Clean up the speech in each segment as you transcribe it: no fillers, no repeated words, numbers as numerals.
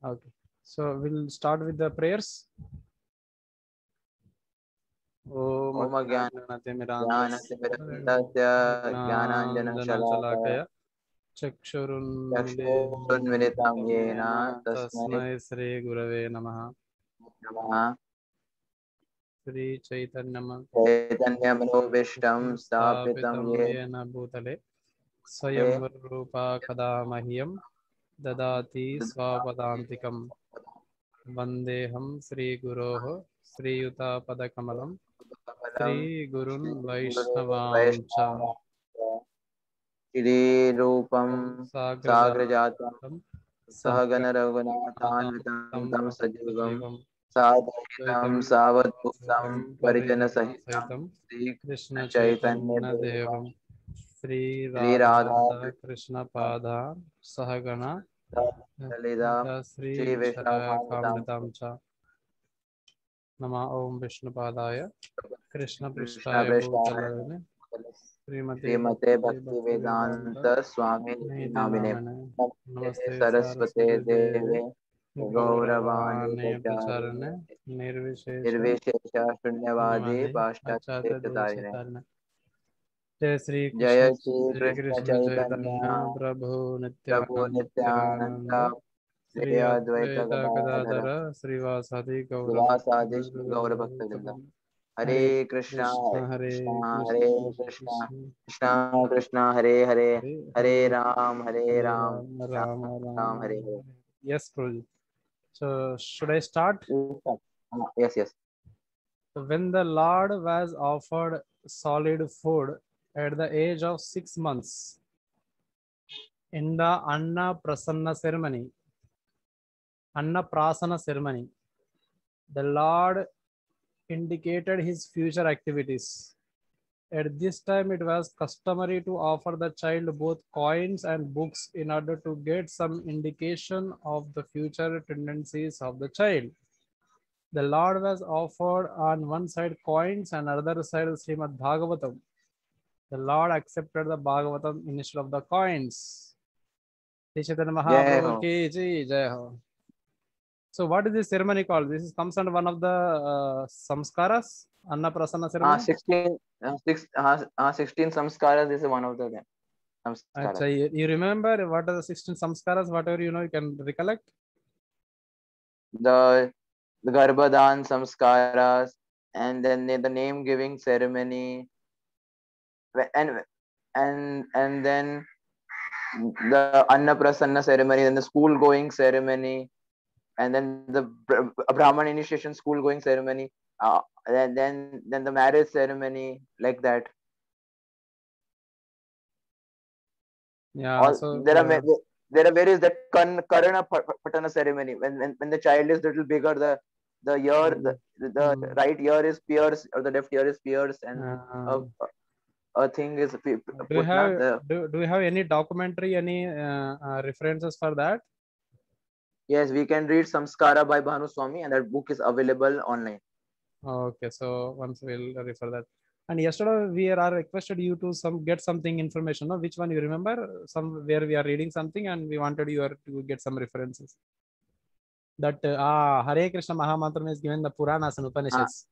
Okay. So we'll start with the prayers. Om Om Ajnanatimirandasya Jnanatimirandasya Jnananjalakaya Chakshurunmilitam Chakshurunmilitam Yena Yena Tasmai Tasmai Sri Gurave Namaha. Namaha. Sri Chaitanyam Chaitanyamanovistam Sthapitam Stapitam Yena Bhutale Swayam Rupa Kada Mahyam Dadati Swapadantikam Vandeham Sri Guroho Sri Yuta Padakamalam Sri Gurun Vaishnavam Cha Shri Rupam Sagrajatam Sagrajatam Sahagana Raghunathanvitam Sahaganatam Tam Tam Sajivam Sajivam Sadhaitam Dvaitam Savadbhuktam Dvaitam Parijana Parijana Sahitam Sahitam Sri Krishna Chaitanya Chaitanya Deva Devam Sri Sri Radha Radha Krishna Pada Sahagana Lida Sri Sri Vishnavanitam Kamritam Cha Nama Om Vishnupadaya Krishna Krishna Prishtaya Prasthaya Bhutalane Srimate Srimate Bhakti Bhakti Bhakti Vedanta Vedanta Swami Niti Namine Namane Namaste Namaste Saraswate Saraswati Devi Deve Gauravani Gauravane Pracharine Pracharane Nirvishesha Nirvishesha Shunyavadi Namade Paschatya Acharya Tatarine Devashatarane Jai Sri Krishna Jaya Shri Jai Krishna Krishna Chaitanya Chaitanya Prabhu Prabhu Nityananda Nityananda Sri Sri Advaita Advaita Gadadhara Gadadhara Srivasadi Srivasadi Gaura Bhakta Vrinda Gauravakta Hare Hare Krishna Krishna Hare Krishna Krishna Hare Krishna Krishna Krishna Krishna Hare Hare Hare Hare Hare Ram Hare Hare Ram Ram Ram Rama Ram Rama Hare Hare. Hare. Yes, Prabhuji. So should I start? Yes, yes. When the Lord was offered solid food at the age of 6 months in the Anna Prasana ceremony, the Lord indicated his future activities. At this time, it was customary to offer the child both coins and books in order to get some indication of the future tendencies of the child. The Lord was offered on one side coins and other side Srimad Bhagavatam. The Lord accepted the Bhagavatam instead of the coins. Shri Chaitanya Jai Mahaprabhu Ho. ki jai, jai ho. So what is this ceremony called? This is comes under one of the samskaras, Annaprasana ceremony. 16, 16 samskaras. This is one of the samskaras. Achha, you remember what are the 16 samskaras? Whatever you know, you can recollect. The Garbhadan samskaras, and then the name giving ceremony, and then the Annaprasanna ceremony, then the school going ceremony, and then the Brahman initiation school going ceremony, then the marriage ceremony, like that. Yeah. All So there are various that Karana Patana ceremony, when the child is little bigger, the ear the right ear is pierced or the left ear is pierced, and uh, a, a thing is do you put na have the. do you have any documentary, any references for that? Yes, we can read Samskara by Bhanu Swami, and that book is available online. Okay, so once we'll refer that. And yesterday we are requested you to get something information. No? Which one you remember? Some where we are reading something and we wanted you to get some references. That Hare Krishna Mahamantram is given the Puranas and Upanishads.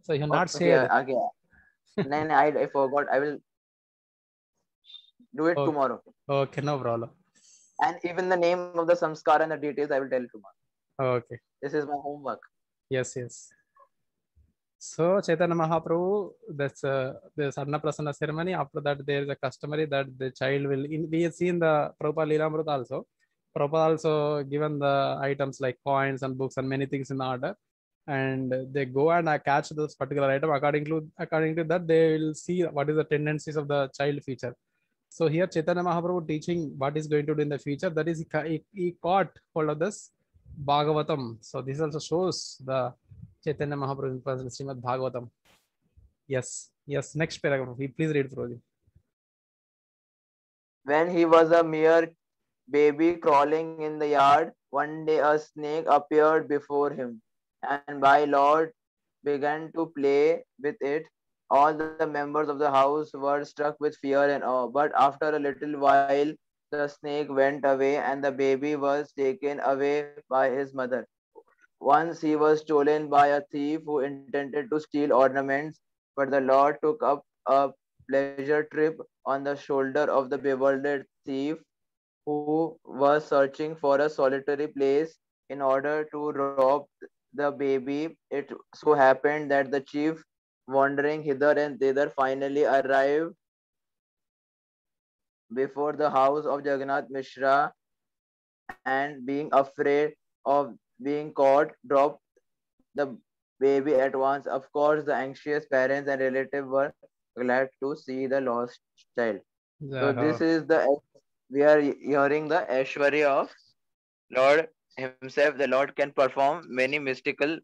So you have not Okay, shared. okay. No, I forgot. I will do it Okay, tomorrow. okay, no problem. And even the name of the samskara and the details, I will tell tomorrow. Okay. This is my homework. Yes, yes. So Chaitanya Mahaprabhu, that's the Sarnaprasana ceremony. After that, there is a customary that the child will. We have seen the Prabhupada Leelamrita also. Prabhupada also given the items like coins and books and many things in order, and they go and catch this particular item. According to that, they will see what is the tendencies of the child future. So here Chaitanya Mahaprabhu teaching what is going to do in the future. That is, he caught hold of this Bhagavatam. So this also shows the Chaitanya Mahaprabhu in Srimad Bhagavatam. Yes, yes. Next paragraph. Please read, Prabhuji. When he was a mere baby crawling in the yard, one day a snake appeared before him, and my lord began to play with it. All the members of the house were struck with fear and awe, but after a little while the snake went away and the baby was taken away by his mother. Once he was stolen by a thief who intended to steal ornaments, but the Lord took up a pleasure trip on the shoulder of the bewildered thief who was searching for a solitary place in order to rob the baby. It so happened that the chief, wandering hither and thither, finally arrived before the house of Jagannath Mishra and, being afraid of being caught, dropped the baby at once. Of course, the anxious parents and relatives were glad to see the lost child. So, Jai this Ho. is we are hearing the Aishwarya of Lord himself. The Lord can perform many mystical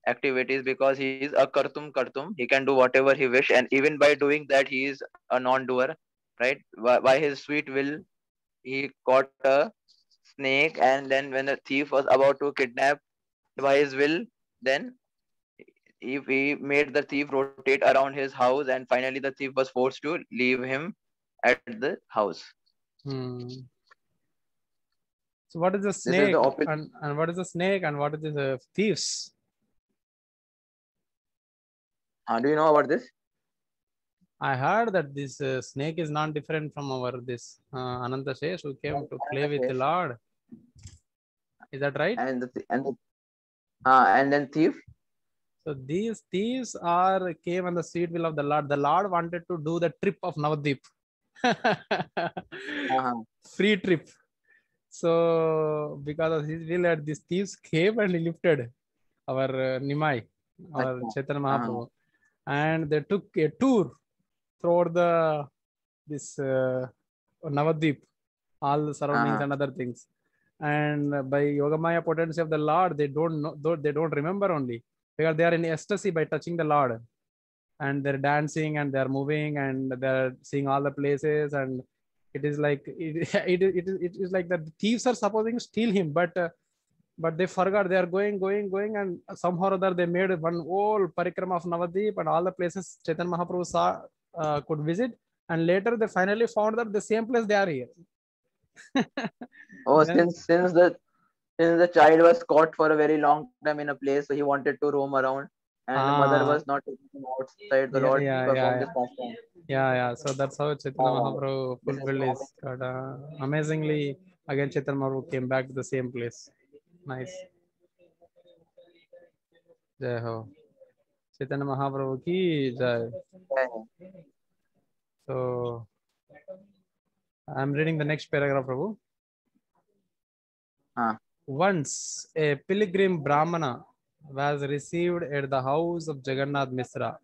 activities because he is a kartum kartum. He can do whatever he wish, and even by doing that, he is a non-doer, right? By his sweet will, he caught a snake, and then when the thief was about to kidnap, by his will, then he made the thief rotate around his house, and finally the thief was forced to leave him at the house. Hmm. So what is a This is the snake opposite. and what is a snake and what is the thieves? Do you know about this? I heard that this snake is not different from our this Ananta Shesh who came to play with the Anandasesh. Lord. Is that right? And then thief. So these thieves are came on the sweet will of the Lord. The Lord wanted to do the trip of Navadvip. Uh-huh. Free trip. So because of his will, these thieves came and lifted our Nimai, our Achha. Chaitanya Uh-huh. Mahaprabhu, and they took a tour throughout this Navadvip, all the surroundings Uh-huh. and other things. And by Yogamaya potency of the Lord, they don't know, they don't remember only because they are in ecstasy by touching the Lord, and they're dancing and they're moving and they're seeing all the places, and it is like it is like that the thieves are supposing to steal him, but they forgot they are going, and somehow or other they made one whole parikrama of Navadvip and all the places Chaitanya Mahaprabhu saw could visit, and later they finally found that the same place they are here. Oh, Then since the child was caught for a very long time in a place, so he wanted to roam around, and the mother was not taking him outside. The yeah, Lord yeah, performed yeah, this yeah. pastime. Yeah. So that's how Chaitanya Mahaprabhu This is fulfilled so his God. Amazingly, again Chaitanya Mahaprabhu came back to the same place. Nice. Jai Ho. Chaitanya Mahaprabhu ki Jai. amazing. So I'm reading the next paragraph, Prabhu. Huh. Once a pilgrim Brahmana was received at the house of Jagannath Misra,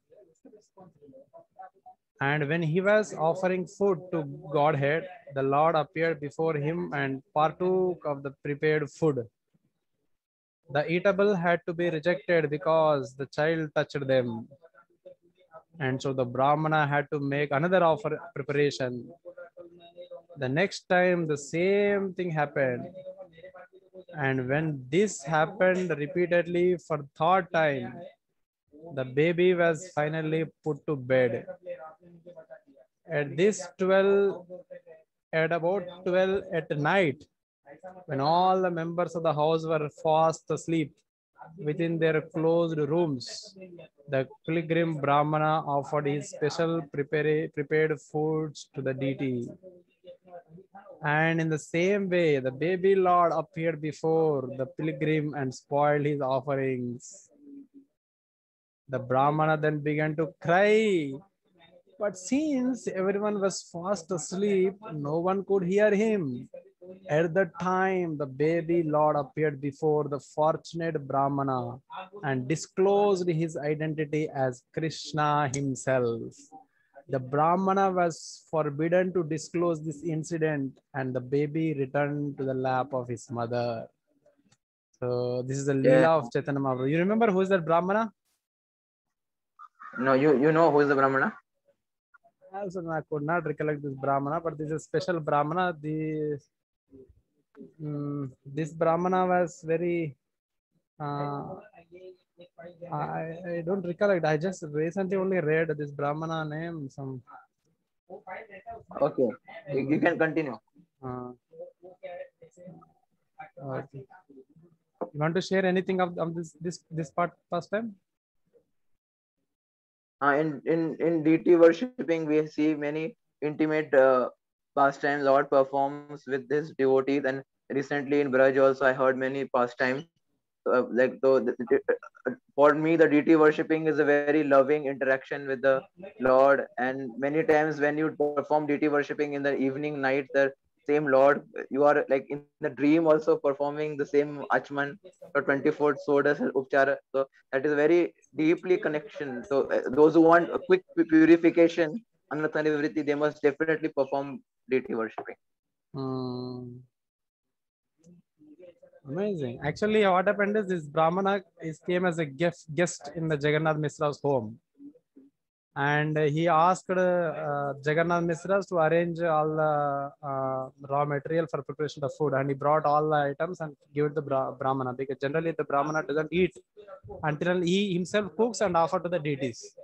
and when he was offering food to Godhead, the Lord appeared before him and partook of the prepared food. The eatable had to be rejected because the child touched them. And so the Brahmana had to make another offer preparation. The next time the same thing happened. And when this happened repeatedly for third time, the baby was finally put to bed. At this 12, at about 12 at night, when all the members of the house were fast asleep within their closed rooms, the pilgrim Brahmana offered his special prepared foods to the deity. And in the same way, the baby Lord appeared before the pilgrim and spoiled his offerings. The Brahmana then began to cry, but since everyone was fast asleep, no one could hear him. At that time, the baby Lord appeared before the fortunate Brahmana and disclosed his identity as Krishna himself. The Brahmana was forbidden to disclose this incident, and the baby returned to the lap of his mother. So, this is the Yeah. Leela of Chaitanya Mahaprabhu. You remember who is that Brahmana? No, you know who is the Brahmana? Also, I could not recollect this Brahmana, but this is a special Brahmana. This Brahmana was very. I don't recollect. I just recently only read this Brahmana name. Okay, you can continue. Uh, okay. You want to share anything of this part first time? In DT worshipping, we see many intimate pastime Lord performs with his devotees, and recently in Braj also I heard many pastimes. Like though for me, the DT worshipping is a very loving interaction with the Lord, and many times when you perform DT worshipping in the evening night, the same Lord, you are like in the dream also performing the same Achman or 24 Sodas Upchara. So that is very deeply connection. So those who want a quick purification, Anatanivriti, they must definitely perform DT worshipping. Hmm. Amazing. Actually, what happened is this Brahmana came as a guest in the Jagannath Mishra's home, and he asked Jagannath Mishra to arrange all the raw material for preparation of food, and he brought all the items and give it to Brahmana, because generally the Brahmana doesn't eat until he himself cooks and offer to the deities.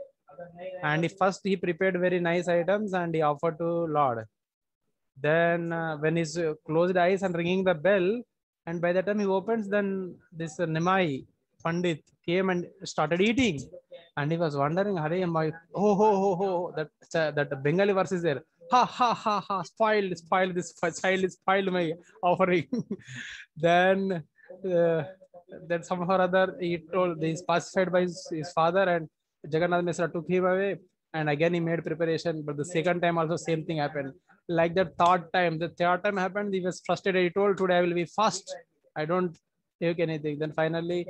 And first he prepared very nice items and he offered to Lord. Then when he's closed eyes and ringing the bell, and by the time he opens, then this Nimai Pandit came and started eating, and he was wondering, "Hare my that Bengali verse is there. Ha ha ha ha! Spoiled this child is spoiled my offering." Then that somehow or other he told he's pacified by his father, and Jagannath Mishra took him away, and again he made preparation. But the second time also same thing happened. Like the third time happened, he was frustrated. He told, "Today I will be fast. I don't take anything." Then finally,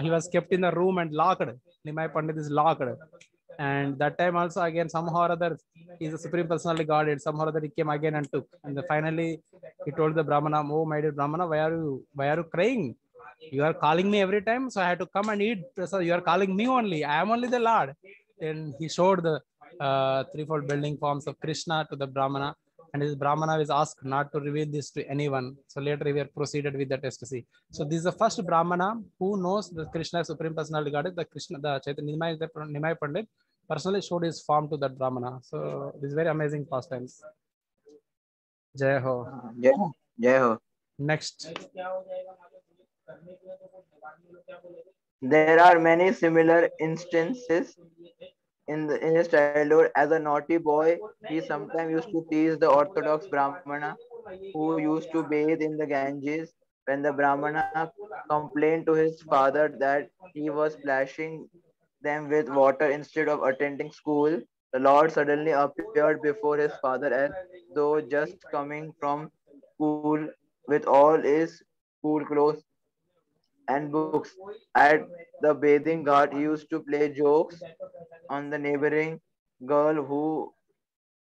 he was kept in the room and locked. Nimai Pandit is locked. And that time also again somehow or other he's a supreme personality God, and somehow or other he came again and took. And then finally he told the Brahmana, "Oh my dear Brahmana, why are you crying? You are calling me every time, so I had to come and eat. So you are calling me only. I am only the Lord." Then he showed the threefold building forms of Krishna to the Brahmana, and his Brahmana was asked not to reveal this to anyone. So later we are proceeded with the ecstasy. So this is the first Brahmana who knows the Krishna Supreme Personality God, the Krishna, the Chaitanya Nimai Pandit personally showed his form to that Brahmana. So this is very amazing pastimes. Jai Ho. Jai Ho. Jai Ho. Next. There are many similar instances in his childhood. As a naughty boy, he sometimes used to tease the Orthodox Brahmana who used to bathe in the Ganges. When the Brahmana complained to his father that he was splashing them with water instead of attending school, the Lord suddenly appeared before his father as though just coming from school with all his school clothes and books. At the bathing ghat, he used to play jokes on the neighboring girl who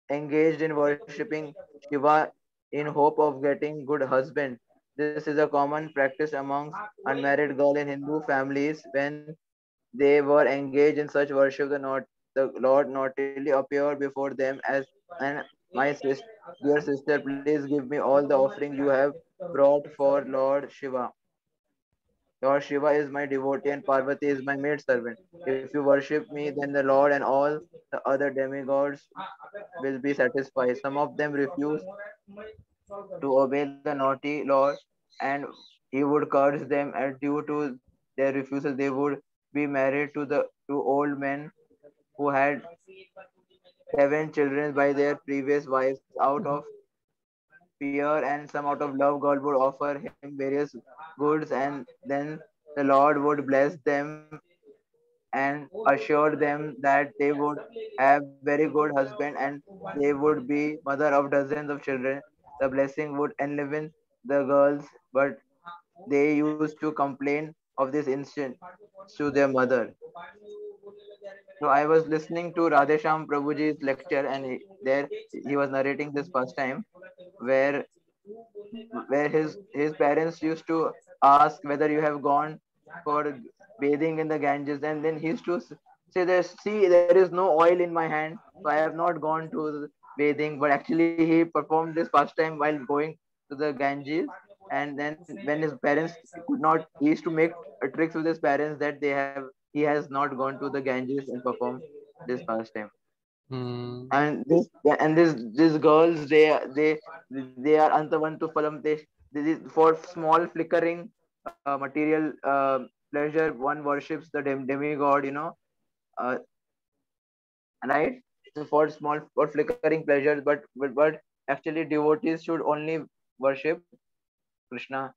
engaged in worshipping Shiva in hope of getting good husband. This is a common practice amongst unmarried girls in Hindu families. When they were engaged in such worship, the Lord naughtily appeared before them as, and my dear sister, please give me all the offering you have brought for Lord Shiva. Lord Shiva is my devotee and Parvati is my maid servant. If you worship me, then the Lord and all the other demigods will be satisfied. Some of them refused to obey the naughty Lord, and he would curse them, and due to their refusal, they would be married to old men who had 7 children by their previous wives. Out of fear and some out of love, God would offer him various goods, and then the Lord would bless them and assure them that they would have very good husband, and they would be mother of dozens of children. The blessing would enliven the girls, but they used to complain of this incident to their mother. So I was listening to Radhesham Prabhuji's lecture, and there he was narrating this first time where his parents used to ask whether you have gone for bathing in the Ganges, and then he used to say, see, there is no oil in my hand, so I have not gone to bathing." But actually he performed this pastime while going to the Ganges, and then when his parents could not, he used to make tricks with his parents that he has not gone to the Ganges and performed this pastime. And these girls, they are antavantu phalam. They for small flickering material pleasure, one worships the demigod, uh, right? So for small, for flickering pleasures, but actually devotees should only worship Krishna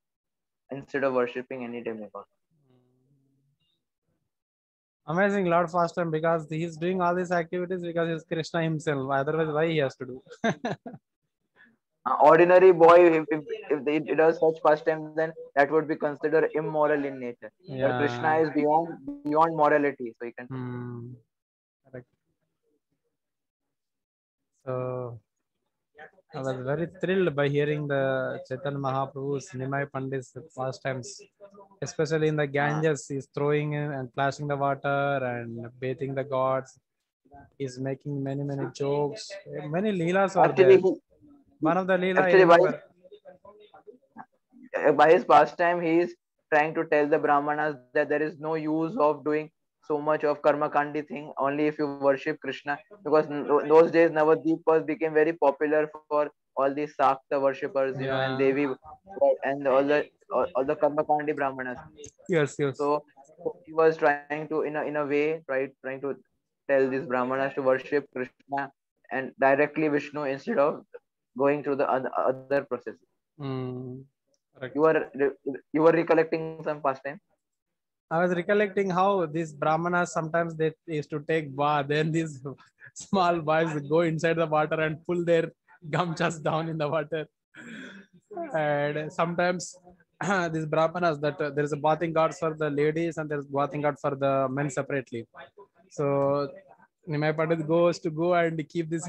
instead of worshipping any demigod. Amazing Lord Fastam, because he's doing all these activities because he's Krishna himself. Otherwise, why he has to do? Ordinary boy, if they does such pastime, then that would be considered immoral in nature. But Krishna Yeah. is beyond morality, so he can. Correct. So I was very thrilled by hearing the Chaitanya Mahaprabhu's Nimai Pandit's pastimes, especially in the Ganges. He's throwing in and flashing the water and bathing the gods. He's making many jokes. Many leelas are Actually, there. One of the leela I actually remember. by his pastime, he is trying to tell the Brahmanas that there is no use of doing so much of karma kandi thing only if you worship Krishna, because in those days Navadvip became very popular for all these Sakta worshippers, and Yeah. Devi, and all the karma kandi Brahmanas. Yes. Yes. So he was trying to, in a way, trying to tell these Brahmanas to worship Krishna and directly Vishnu instead of going through the other processes. Correct. You were you were recollecting some pastime. I was recollecting how these brahmanas sometimes they used to take bath, then these small boys go inside the water and pull their gamchas down in the water. And sometimes these brahmanas that there is a bathing guard for the ladies and there is bathing guard for the men separately. So Nimai Pandit goes to go and keep this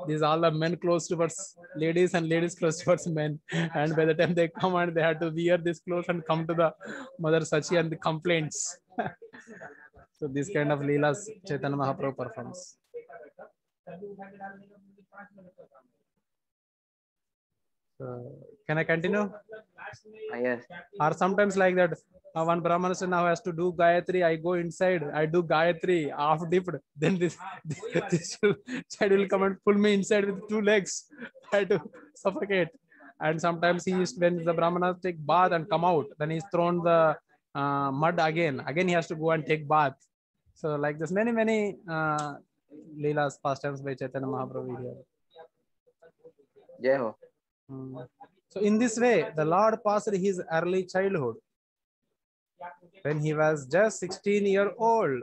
these all the men close towards ladies and ladies close towards men. And by the time they come and they had to wear this clothes and come to the Mother Sachi and the complaints. So this kind of leelas Chaitanya Mahaprabhu performs. So, can I continue? Yes. Or sometimes like that, one Brahmana now has to do Gayatri. I go inside, I do Gayatri, half dipped. Then this child will come and pull me inside with two legs. I to suffocate. And sometimes he used, when the Brahmanas take bath and come out, then he's thrown the mud again. Again, he has to go and take bath. So like this, many Leela's pastimes by Chaitanya Mahaprabhu here. Jai Ho. So in this way, the Lord passed his early childhood. When he was just 16 years old,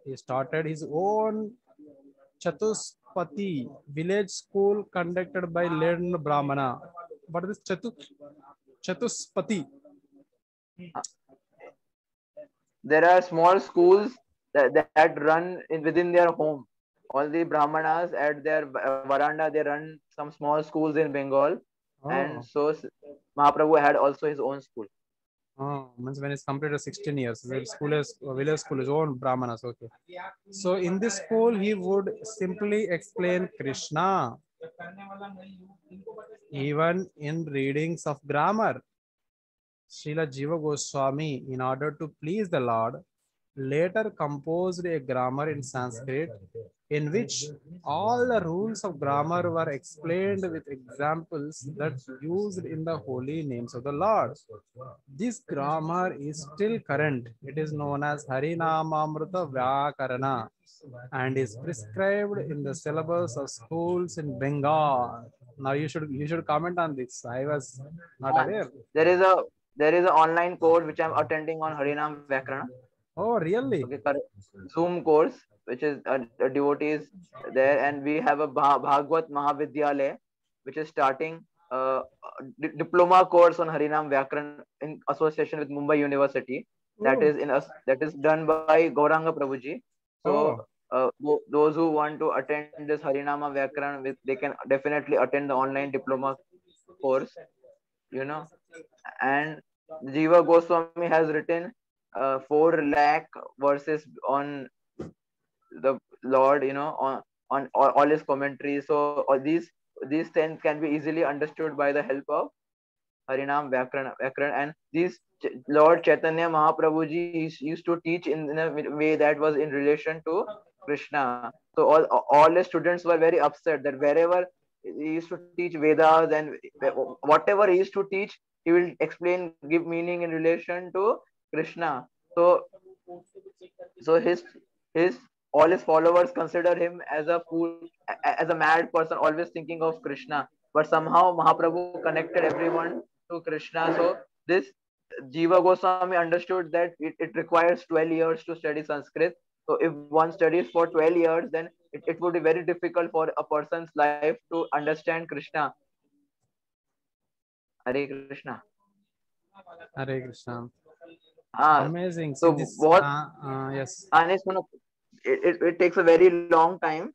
he started his own Chatuspati village school conducted by learned Brahmana. What is Chatuspati? There are small schools that run within their home. All the Brahmanas at their veranda, they run some small schools in Bengal. And so Mahaprabhu had also his own school. Means when it's completed 16 years, the school is village school is own Brahmanas. Okay. So in this school, he would simply explain Krishna, even in readings of grammar. Srila Jiva Goswami, in order to please the Lord, later composed a grammar in Sanskrit in which all the rules of grammar were explained with examples that used in the holy names of the Lord. This grammar is still current. It is known as Harinamamrita Vyakarana and is prescribed in the syllabus of schools in Bengal. Now you should comment on this. I was not aware. There is a online course which I'm attending on Harinam Vyakarana. Oh, really? Okay, Zoom course, which is a devotees there, and we have a Bhagwat Mahavidyalaya, which is starting diploma course on Harinam Vyakaran in association with Mumbai University. That is done by Gauranga Prabhuji. So those who want to attend this Harinama Vyakaran, they can definitely attend the online diploma course. And Jiva Goswami has written 4 lakh verses on the Lord, on all his commentaries. So all these things can be easily understood by the help of Harinam Vyakaran. And these Lord Chaitanya Mahaprabhuji used to teach in a way that was in relation to Krishna. So all the students were very upset that wherever he used to teach Vedas and whatever he used to teach, he will explain, give meaning in relation to Krishna. So his all his followers consider him as a fool, as a mad person, always thinking of Krishna. But somehow Mahaprabhu connected everyone to Krishna. So this Jiva Goswami understood that it requires 12 years to study Sanskrit. So if one studies for 12 years, then it would be very difficult for a person's life to understand Krishna. Hare Krishna. Hare Krishna. Ah, Amazing. See so this. what Yes. it takes a very long time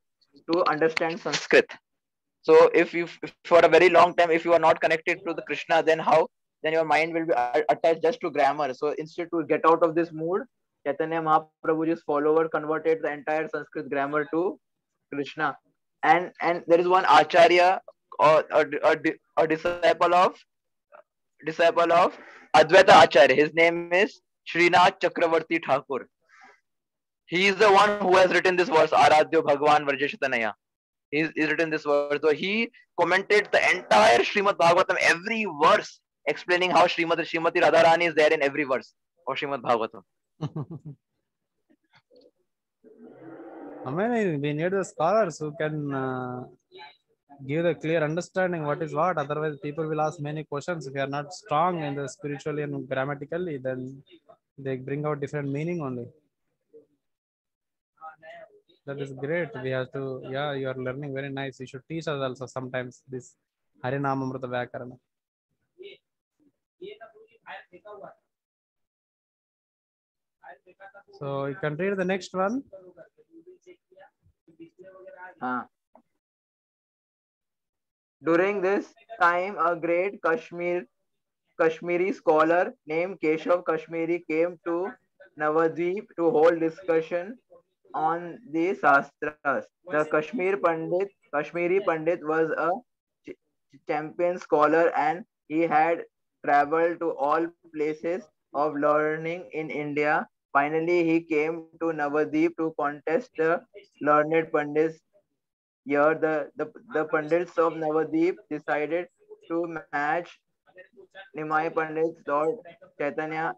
to understand Sanskrit. So if you for a very long time, if you are not connected to the Krishna, then how? Then your mind will be attached just to grammar. So instead to get out of this mood, Chaitanya Mahaprabhuji's follower converted the entire Sanskrit grammar to Krishna. And there is one Acharya or a disciple of Advaita Acharya. His name is Srinath Chakravarti Thakur. He is the one who has written this verse, Aradhyo Bhagwan Varjeshatanaya. He's written this verse. So he commented the entire Srimad Bhagavatam, every verse, explaining how Srimati Radharani is there in every verse of Srimad Bhagavatam. Amazing. We need the scholars who can give a clear understanding what is what. Otherwise, people will ask many questions. If you are not strong in the spiritually and grammatically, then they bring out different meaning only. That is great. We have to, yeah, you are learning very nice. You should teach us also sometimes this Harinamamrita Vyakarana. So you can read the next one. During this time, a great Kashmiri scholar named Keshav Kashmiri came to Navadvip to hold discussion on the Shastras. The Kashmiri Pandit was a champion scholar and he had traveled to all places of learning in India. Finally, he came to Navadvip to contest the learned Pandits. Here, the Pandits of Navadvip decided to match Nimai Pandit's Lord Chaitanya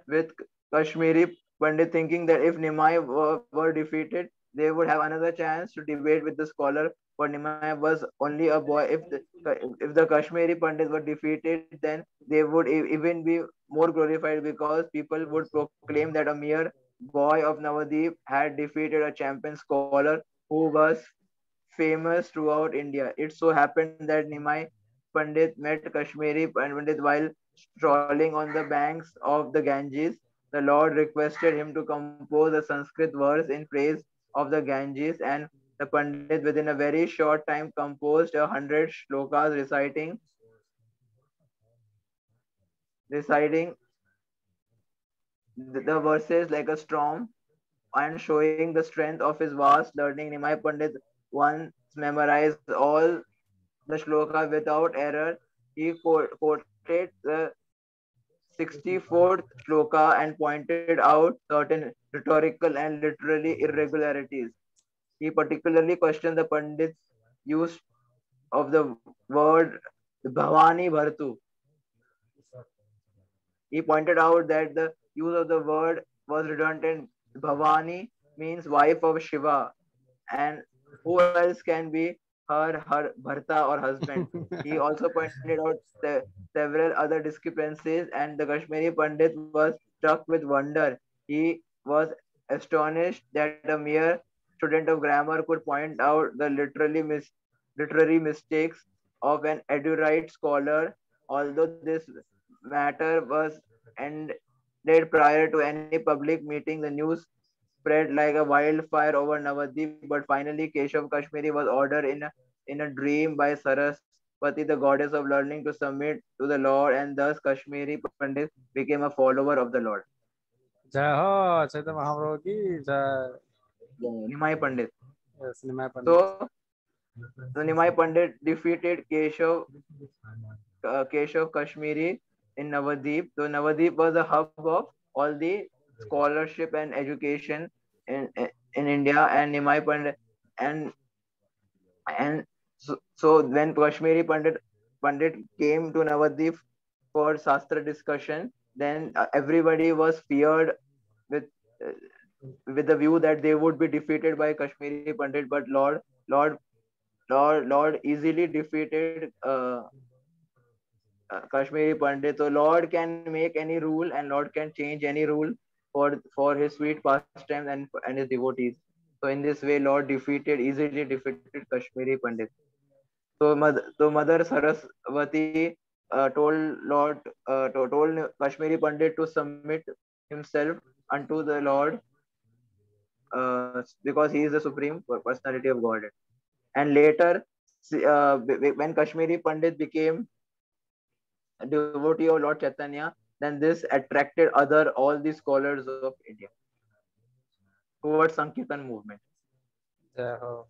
with Kashmiri Pandit, thinking that if Nimai were defeated, they would have another chance to debate with the scholar. But Nimai was only a boy. If the Kashmiri Pandit were defeated, then they would even be more glorified because people would proclaim that a mere boy of Navadvip had defeated a champion scholar who was famous throughout India. It so happened that Nimai Pandit met Kashmiri Pandit while strolling on the banks of the Ganges. The Lord requested him to compose a Sanskrit verse in praise of the Ganges, and the Pandit within a very short time composed 100 shlokas reciting the verses like a storm and showing the strength of his vast learning. Nimai Pandit once memorized all the shloka without error. He quoted the 64th shloka and pointed out certain rhetorical and literary irregularities. He particularly questioned the Pandit's use of the word Bhavani Bhartu. He pointed out that the use of the word was redundant. Bhavani means wife of Shiva, and who else can be her bharta or husband? He also pointed out several other discrepancies, and the Kashmiri Pandit was struck with wonder. He was astonished that a mere student of grammar could point out the literary mistakes of an erudite scholar. Although this matter was ended prior to any public meeting, the news spread like a wildfire over Navadvip, but finally Keshav Kashmiri was ordered in a dream by Saraswati, the goddess of learning, to submit to the Lord, and thus Kashmiri Pandit became a follower of the Lord. Jai Ho, Chaitanya Mahaprabhu ki Jai. Nimai Pandit. Yes, Nimai Pandit. So Nimai Pandit defeated Keshav Kashmiri in Navadvip. So Navadvip was a hub of all the scholarship and education in India, and Nimai Pandit, and so when Kashmiri Pandit came to Navadvip for Shastra discussion, then everybody was feared with uh, with the view that they would be defeated by Kashmiri Pandit, but Lord easily defeated Kashmiri Pandit. So Lord can make any rule, and Lord can change any rule for his sweet pastimes and his devotees. So in this way, Lord easily defeated Kashmiri Pandit. So Mother Saraswati told Kashmiri Pandit to submit himself unto the Lord, because he is the supreme personality of God. And later, when Kashmiri Pandit became a devotee of Lord Chaitanya, then this attracted all the scholars of India towards Sankirtan movement. Uh,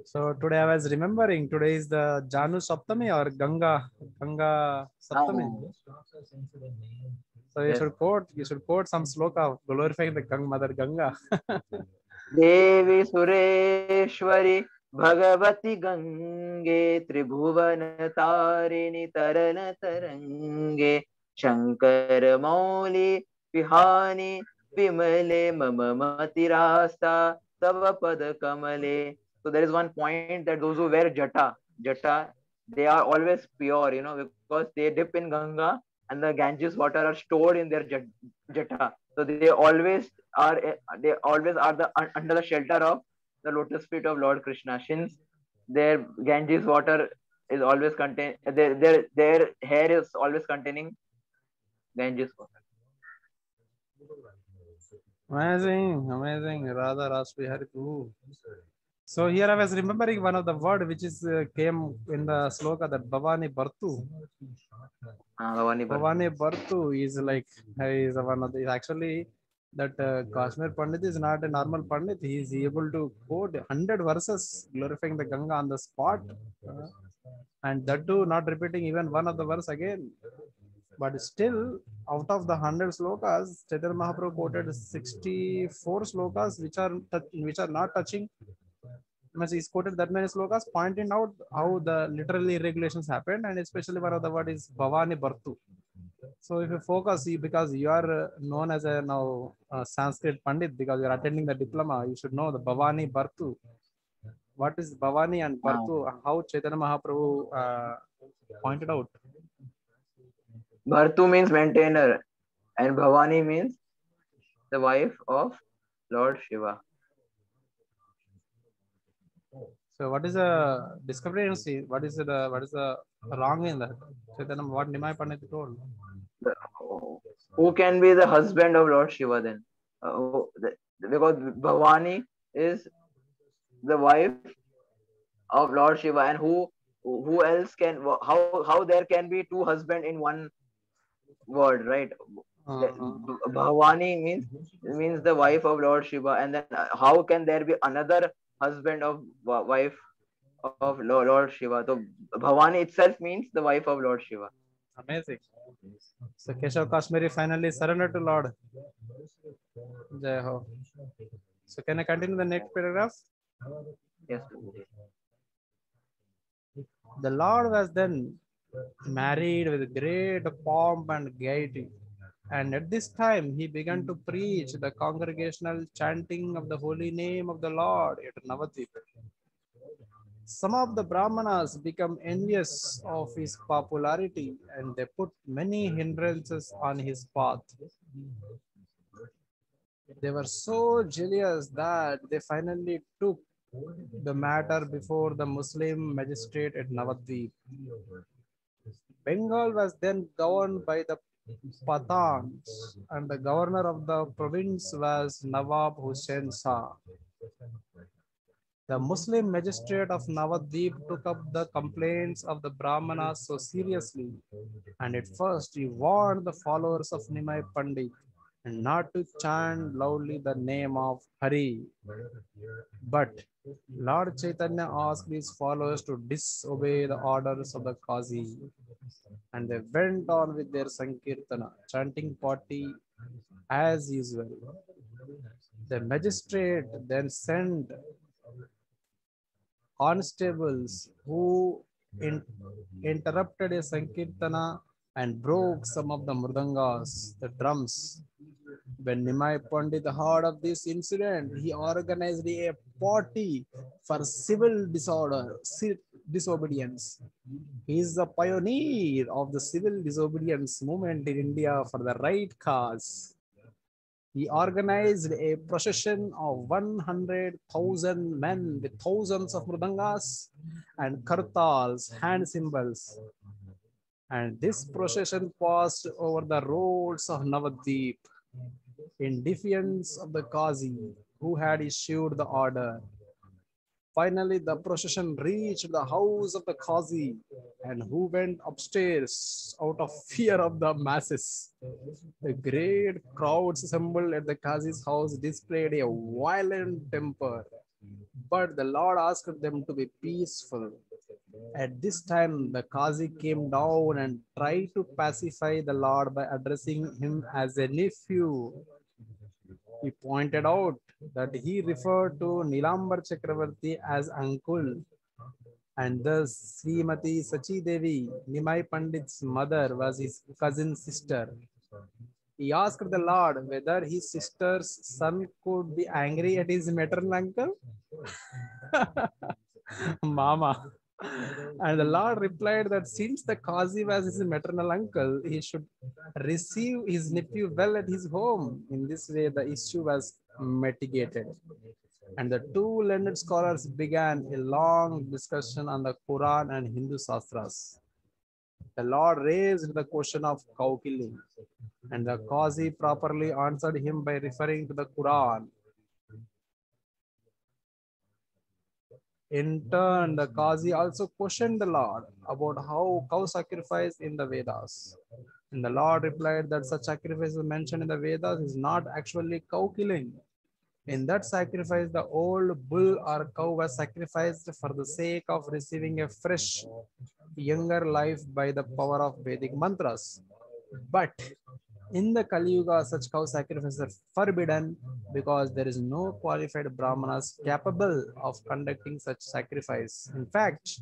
so today I was remembering, today is the Janu Saptami or Ganga Saptami. So Yes. you should quote some sloka glorifying the Mother Ganga. देवी सुरेश्वरी भगवती गंगे त्रिभुवन तारिणी तरन तरंगे शंकर मौली विहानी विमले मम मतिरास्ता तव पद कमले. So there is one point that those who wear jata, they are always pure, because they dip in Ganga and the Ganges water are stored in their jata. So they always are under the shelter of the lotus feet of Lord Krishna. Since their Ganges water is always contain their hair is always containing Ganges water. Amazing. Radha Rashmi Hari Tu. So here I was remembering one of the word which is came in the sloka, that Bhavani Bartu. Bhavani Bartu is like is one of the actually that Kashmir Pandit is not a normal Pandit. He is able to quote 100 verses glorifying the Ganga on the spot, and that too not repeating even one of the verse again. But still, out of the 100 slokas, Chaitanya Mahaprabhu quoted 64 slokas which are not touching. He's quoted that many slokas, pointing out how the literal irregulations happened, and especially one of the word is Bhavani Bartu. So if you focus, because you are known as a now Sanskrit Pandit, because you are attending the diploma, you should know the Bhavani Bartu. What is Bhavani and Bartu? How Chaitanya Mahaprabhu pointed out. Bhartu means maintainer, and Bhavani means the wife of Lord Shiva. So what is the discrepancy? What is the wrong in that? Chaitanya, what Nimai Pandit told? Who can be the husband of Lord Shiva then? Because Bhavani is the wife of Lord Shiva, and who else can, how there can be two husbands in one word, right? Bhavani means the wife of Lord Shiva, and then how can there be another husband of wife of Lord Shiva? So Bhavani itself means the wife of Lord Shiva. Amazing. So Keshav Kashmiri finally surrendered to Lord. Jai Ho. So can I continue the next paragraph? Yes. The Lord was then married with great pomp and gaiety, and at this time he began to preach the congregational chanting of the holy name of the Lord at Navadvip. Some of the Brahmanas became envious of his popularity, and they put many hindrances on his path. They were so jealous that they finally took the matter before the Muslim magistrate at Navadvip. Bengal was then governed by the Pathans, and the governor of the province was Nawab Hussain Shah. The Muslim magistrate of Navadvip took up the complaints of the Brahmanas so seriously, and at first he warned the followers of Nimai Pandit and not to chant loudly the name of Hari. But Lord Chaitanya asked his followers to disobey the orders of the Qazi, and they went on with their Sankirtana, chanting party as usual. The magistrate then sent constables who interrupted a Sankirtana and broke some of the murdangas, the drums. When Nimai Pandit heard of this incident, he organized a party for civil disobedience. He is the pioneer of the civil disobedience movement in India for the right cause. He organized a procession of 100,000 men with thousands of mridangas and kartals, hand cymbals. And this procession passed over the roads of Navadvip in defiance of the Qazi, who had issued the order. Finally, the procession reached the house of the Qazi, and who went upstairs out of fear of the masses. The great crowds assembled at the Qazi's house displayed a violent temper, but the Lord asked them to be peaceful. At this time, the Qazi came down and tried to pacify the Lord by addressing him as a nephew. He pointed out that he referred to Nilambar Chakravarti as uncle, and thus Srimati Sachi Devi, Nimai Pandit's mother, was his cousin sister. He asked the Lord whether his sister's son could be angry at his maternal uncle. Mama. And the Lord replied that since the Qazi was his maternal uncle, he should receive his nephew well at his home. In this way, the issue was mitigated. And the two learned scholars began a long discussion on the Quran and Hindu Sastras. The Lord raised the question of cow killing, and the Qazi properly answered him by referring to the Quran. In turn, the Qazi also questioned the Lord about how cow sacrifice in the Vedas. And the Lord replied that such sacrifice mentioned in the Vedas is not actually cow killing. In that sacrifice, the old bull or cow was sacrificed for the sake of receiving a fresh, younger life by the power of Vedic mantras. But in the Kali Yuga, such cow sacrifices are forbidden because there is no qualified brahmanas capable of conducting such sacrifice. In fact,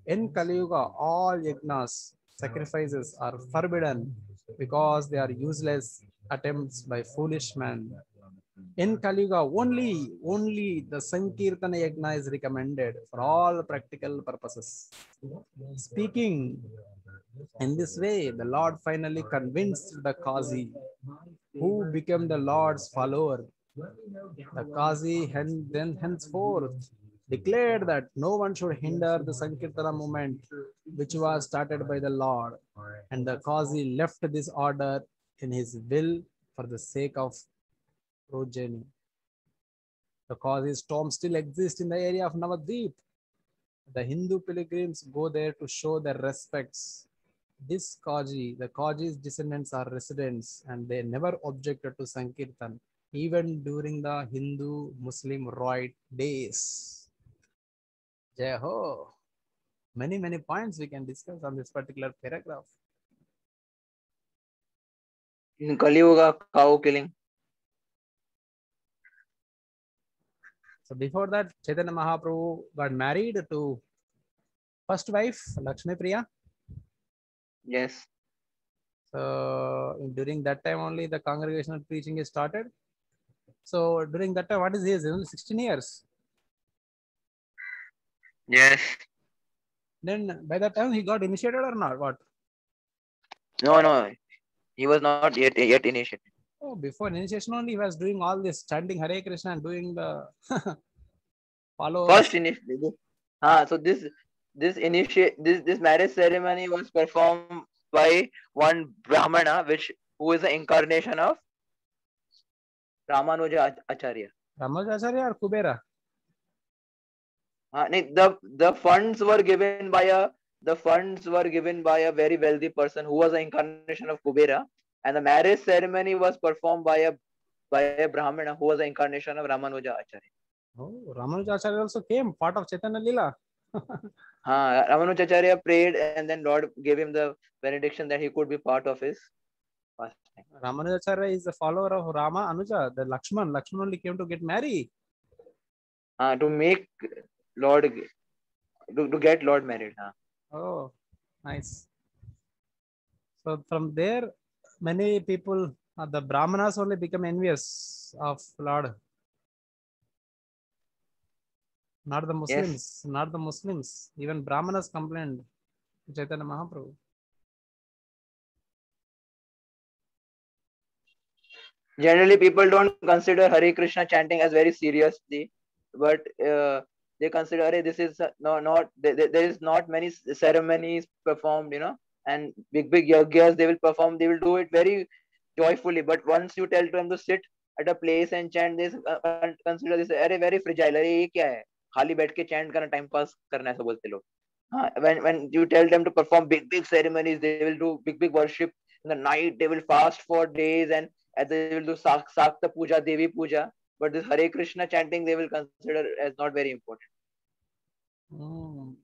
in Kali Yuga, all yajnas, sacrifices are forbidden because they are useless attempts by foolish men. In Kali Yuga, only the Sankirtana Yajna is recommended for all practical purposes. Speaking in this way, the Lord finally convinced the Qazi, who became the Lord's follower. The Qazi then henceforth declared that no one should hinder the Sankirtana movement, which was started by the Lord. And the Qazi left this order in his will for the sake of progeny. The Qazi's tomb still exists in the area of Navadvip. The Hindu pilgrims go there to show their respects. This Qazi, the Qazi's descendants are residents and they never objected to Sankirtan, even during the Hindu-Muslim right days. Jai Ho! Many points we can discuss on this particular paragraph. In Kali Yuga, cow killing. So before that, Chaitanya Mahaprabhu got married to first wife, Lakshmi Priya. Yes. So during that time only the congregational preaching is started. So during that time, what is his? Only 16 years. Yes. Then by that time he got initiated or not? What? No. He was not yet initiated. Oh, before initiation only he was doing all this, chanting Hare Krishna and doing the followers. First initiation. So this marriage ceremony was performed by one Brahmana, who is the incarnation of Ramanuja Acharya. Ramanuja Acharya or Kubera? The funds were given by a very wealthy person who was the incarnation of Kubera, and the marriage ceremony was performed by a Brahmana who was the incarnation of Ramanuja Acharya. Oh, Ramanuja Acharya also came part of Chaitanya Lila. Ramanuja Acharya prayed, and then Lord gave him the benediction that he could be part of his fasting. Ramanujacharya is a follower of Rama Anuja, the Lakshman. Lakshman only came to get married. To make Lord, to get Lord married. Oh, nice. So from there, many people, the Brahmanas only become envious of Lord. Not the Muslims, Yes. not the Muslims. Even Brahmanas complained to Chaitanya Mahaprabhu. Generally, people don't consider Hare Krishna chanting as very seriously, but they consider this is not there is not many ceremonies performed, and big yagyas they will perform. They will do it very joyfully. But once you tell them to sit at a place and chant, this consider this very fragile. अरे ये क्या है? खाली बैठ के chant करना time pass करना ऐसा बोलते लोग. When you tell them to perform big ceremonies, they will do big worship in the night. They will fast for days and they will do Sakta Puja, Devi Puja. But this Hare Krishna chanting, they will consider as not very important.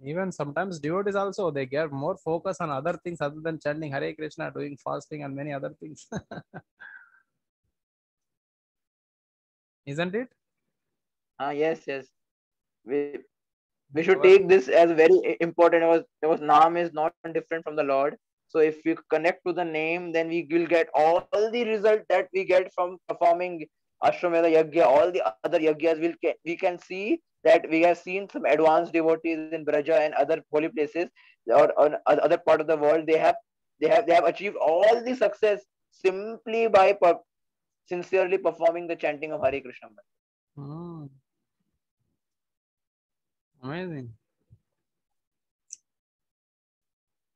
Even sometimes devotees also, they get more focus on other things other than chanting Hare Krishna, doing fasting and many other things. Isn't it? Yes. We should take this as very important. Our Naam is not different from the Lord. So if we connect to the name, then we will get all the result that we get from performing Ashwamedha Yagya, all the other Yagyas. We can see that we have seen some advanced devotees in Braja and other holy places or other part of the world. They have achieved all the success simply by sincerely performing the chanting of Hare Krishna. Amazing.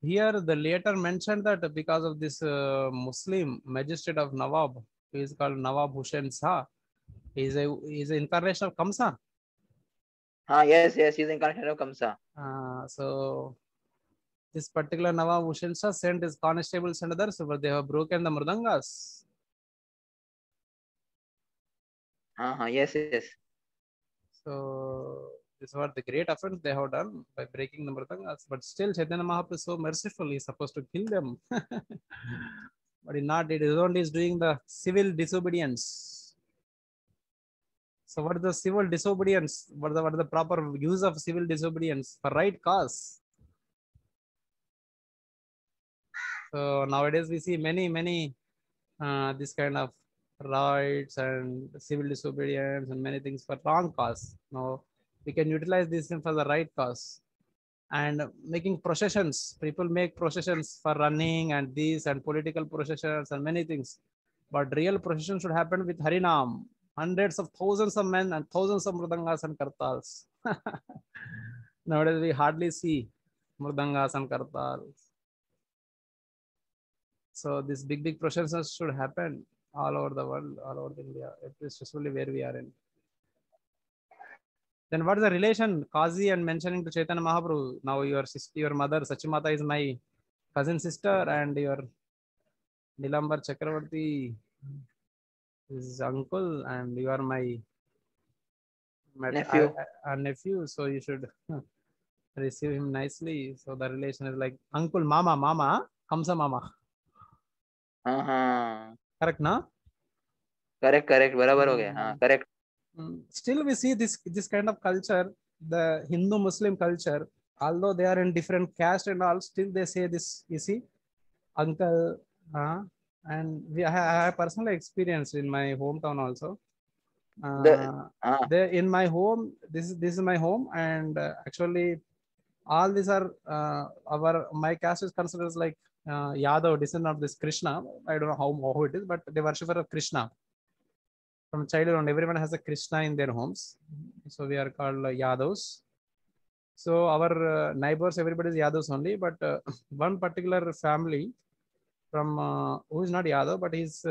Here, the later mentioned that because of this Muslim magistrate of Nawab, who is called Nawab Hussain Shah, is an incarnation of Kamsa. Yes, he's incarnation of Kamsa. So this particular Nawab Hussain Shah sent his constables and others, but they have broken the murdangas. Yes. So this was the great offense they have done by breaking the murdangas. But still, Chaitanya Mahaprabhu is so merciful. He's supposed to kill them, but he not. It is only doing the civil disobedience. So what is the civil disobedience? What is the proper use of civil disobedience for right cause? So nowadays we see many this kind of rights and civil disobedience and many things for wrong cause. Now we can utilize this for the right cause. And making processions, people make processions for running and these and political processions and many things. But real procession should happen with Harinam. Hundreds of thousands of men and thousands of murdangas and kartals. Nowadays we hardly see murdangas and kartals. So these big processions should happen all over the world, all over India, especially where we are in. Then what is the relation Kazi and mentioning to Chaitanya Mahaprabhu? Now your mother Sachimata is my cousin sister, and your Nilambar Chakravarti is uncle, and you are my nephew. So you should receive him nicely. So the relation is like uncle, mama, Kamsa mama. Correct, na? Correct. बराबर हो गया. Correct. Still we see this kind of culture, the Hindu Muslim culture, although they are in different caste and all, still they say this, you see, uncle. And I have personally experienced in my hometown also. In my home, this is my home, and actually all these are my caste is considered as like Yadav, descendant of this Krishna. I don't know how it is, but they worship of Krishna. From childhood, everyone has a Krishna in their homes. So we are called Yadavs. So our neighbors, everybody is Yadavs only, but one particular family from who is not Yadav, but he's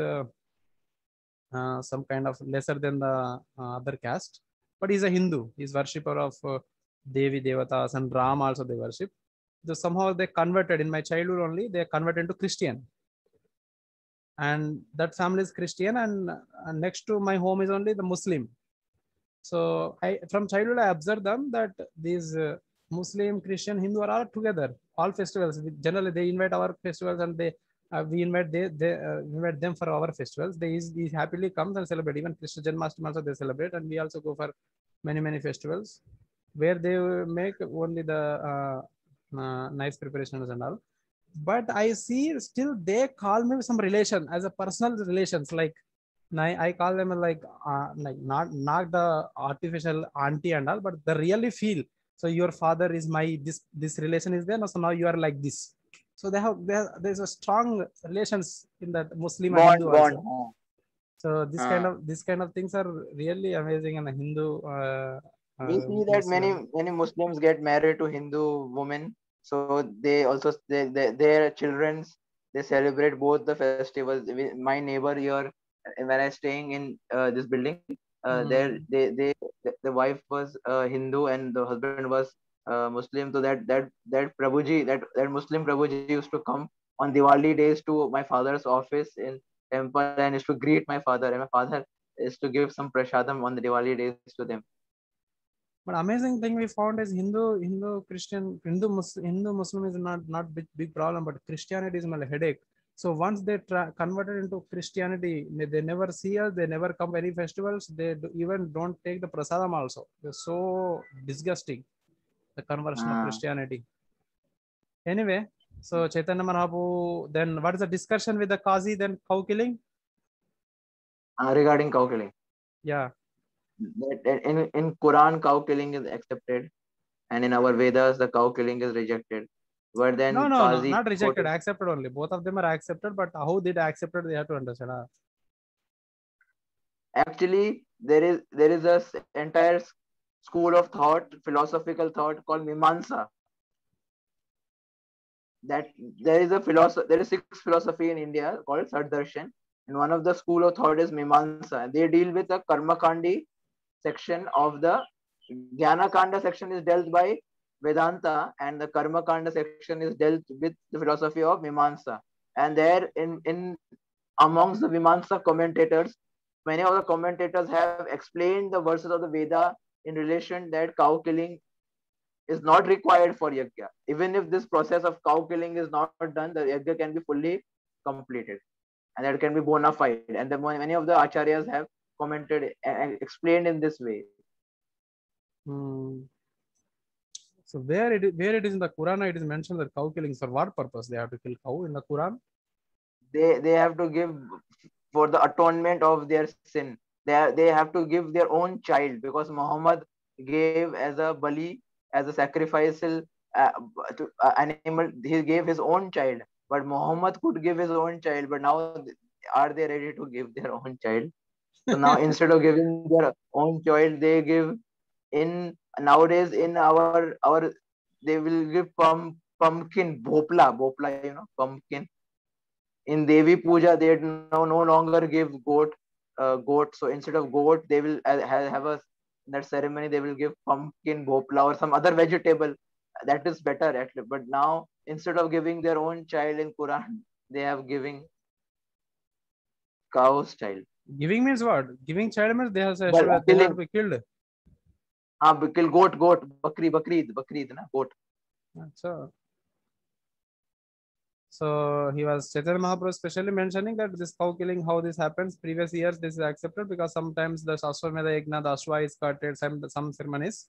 some kind of lesser than the other caste, but he's a Hindu. He's worshipper of Devi Devatas and Ram also they worship. So somehow they converted in my childhood only, they converted into Christian. And that family is Christian, and next to my home is only the Muslim. So from childhood I observed them that these Muslim, Christian, Hindu are all together, all festivals. Generally they invite our festivals and they we invite we invite them for our festivals. He happily comes and celebrate. Even Krishna Janmashtami also they celebrate, and we also go for many festivals where they make only the nice preparations and all. But I see still they call me some relation as a personal relations. Like I call them like not the artificial auntie and all, but they really feel. So your father is my this relation is there. So now you are like this. So there's a strong relations in that Muslim and Hindu Bond. also. So this kind of things are really amazing in a Hindu. We see that Muslim. many Muslims get married to Hindu women, so they also their childrens they celebrate both the festivals. My neighbor here, when I staying in this building, there the wife was Hindu and the husband was Muslim. So that Prabhuji that Muslim Prabhuji used to come on Diwali days to my father's office in temple and used to greet my father, and my father is to give some prashadam on the Diwali days to them. But amazing thing we found is Hindu Muslim is not big problem, but Christianity is a headache. So once they converted into Christianity, they never see us, they never come any festivals, they even don't take the prasadam also. They're so disgusting, the conversion of Christianity. Anyway, so Chaitanya Mahaprabhu, then what is the discussion with the Qazi, then cow killing? Regarding cow killing. Yeah. In Quran, cow killing is accepted, and in our Vedas, the cow killing is rejected. But then No, Qazi not rejected, accepted only. Both of them are accepted, but how did accepted? They have to understand. Actually, there is a entire school of thought, philosophical thought called Mimamsa. That there is 6 philosophy in India called Saddarshan, and one of the school of thought is Mimamsa. They deal with the Karmakandi section of the Jnana Kanda section is dealt by Vedanta, and the Karma Kanda section is dealt with the philosophy of Mimamsa. And there in amongst the Mimamsa commentators, many of the commentators have explained the verses of the Veda in relation that cow killing is not required for yajna. Even if this process of cow killing is not done, the yajna can be fully completed, and that can be bona fide. And many of the acharyas have commented and explained in this way. So where it is in the Quran, it is mentioned that cow killing for what purpose they have to kill cow in the Quran? They have to give for the atonement of their sin. They have to give their own child, because Muhammad gave as a bali, as a sacrificial animal. He gave his own child, but Muhammad could give his own child. But now, are they ready to give their own child? So now instead of giving their own child, they give in nowadays in our they will give pumpkin bhopla, pumpkin. In Devi Puja, they no longer give goat. So instead of goat, they will have a in that ceremony they will give pumpkin bhopla or some other vegetable. That is better actually. But now instead of giving their own child in Quran, they have giving cow's child. Giving means what? Giving child means they have to be killed. Kill goat, Bakrid, na goat. So he was Chaitanya Mahaprabhu specially mentioning that this cow killing, how this happens. Previous years this is accepted because sometimes the Ashwamedha Yajna, the Ashwa is cutted, some ceremonies.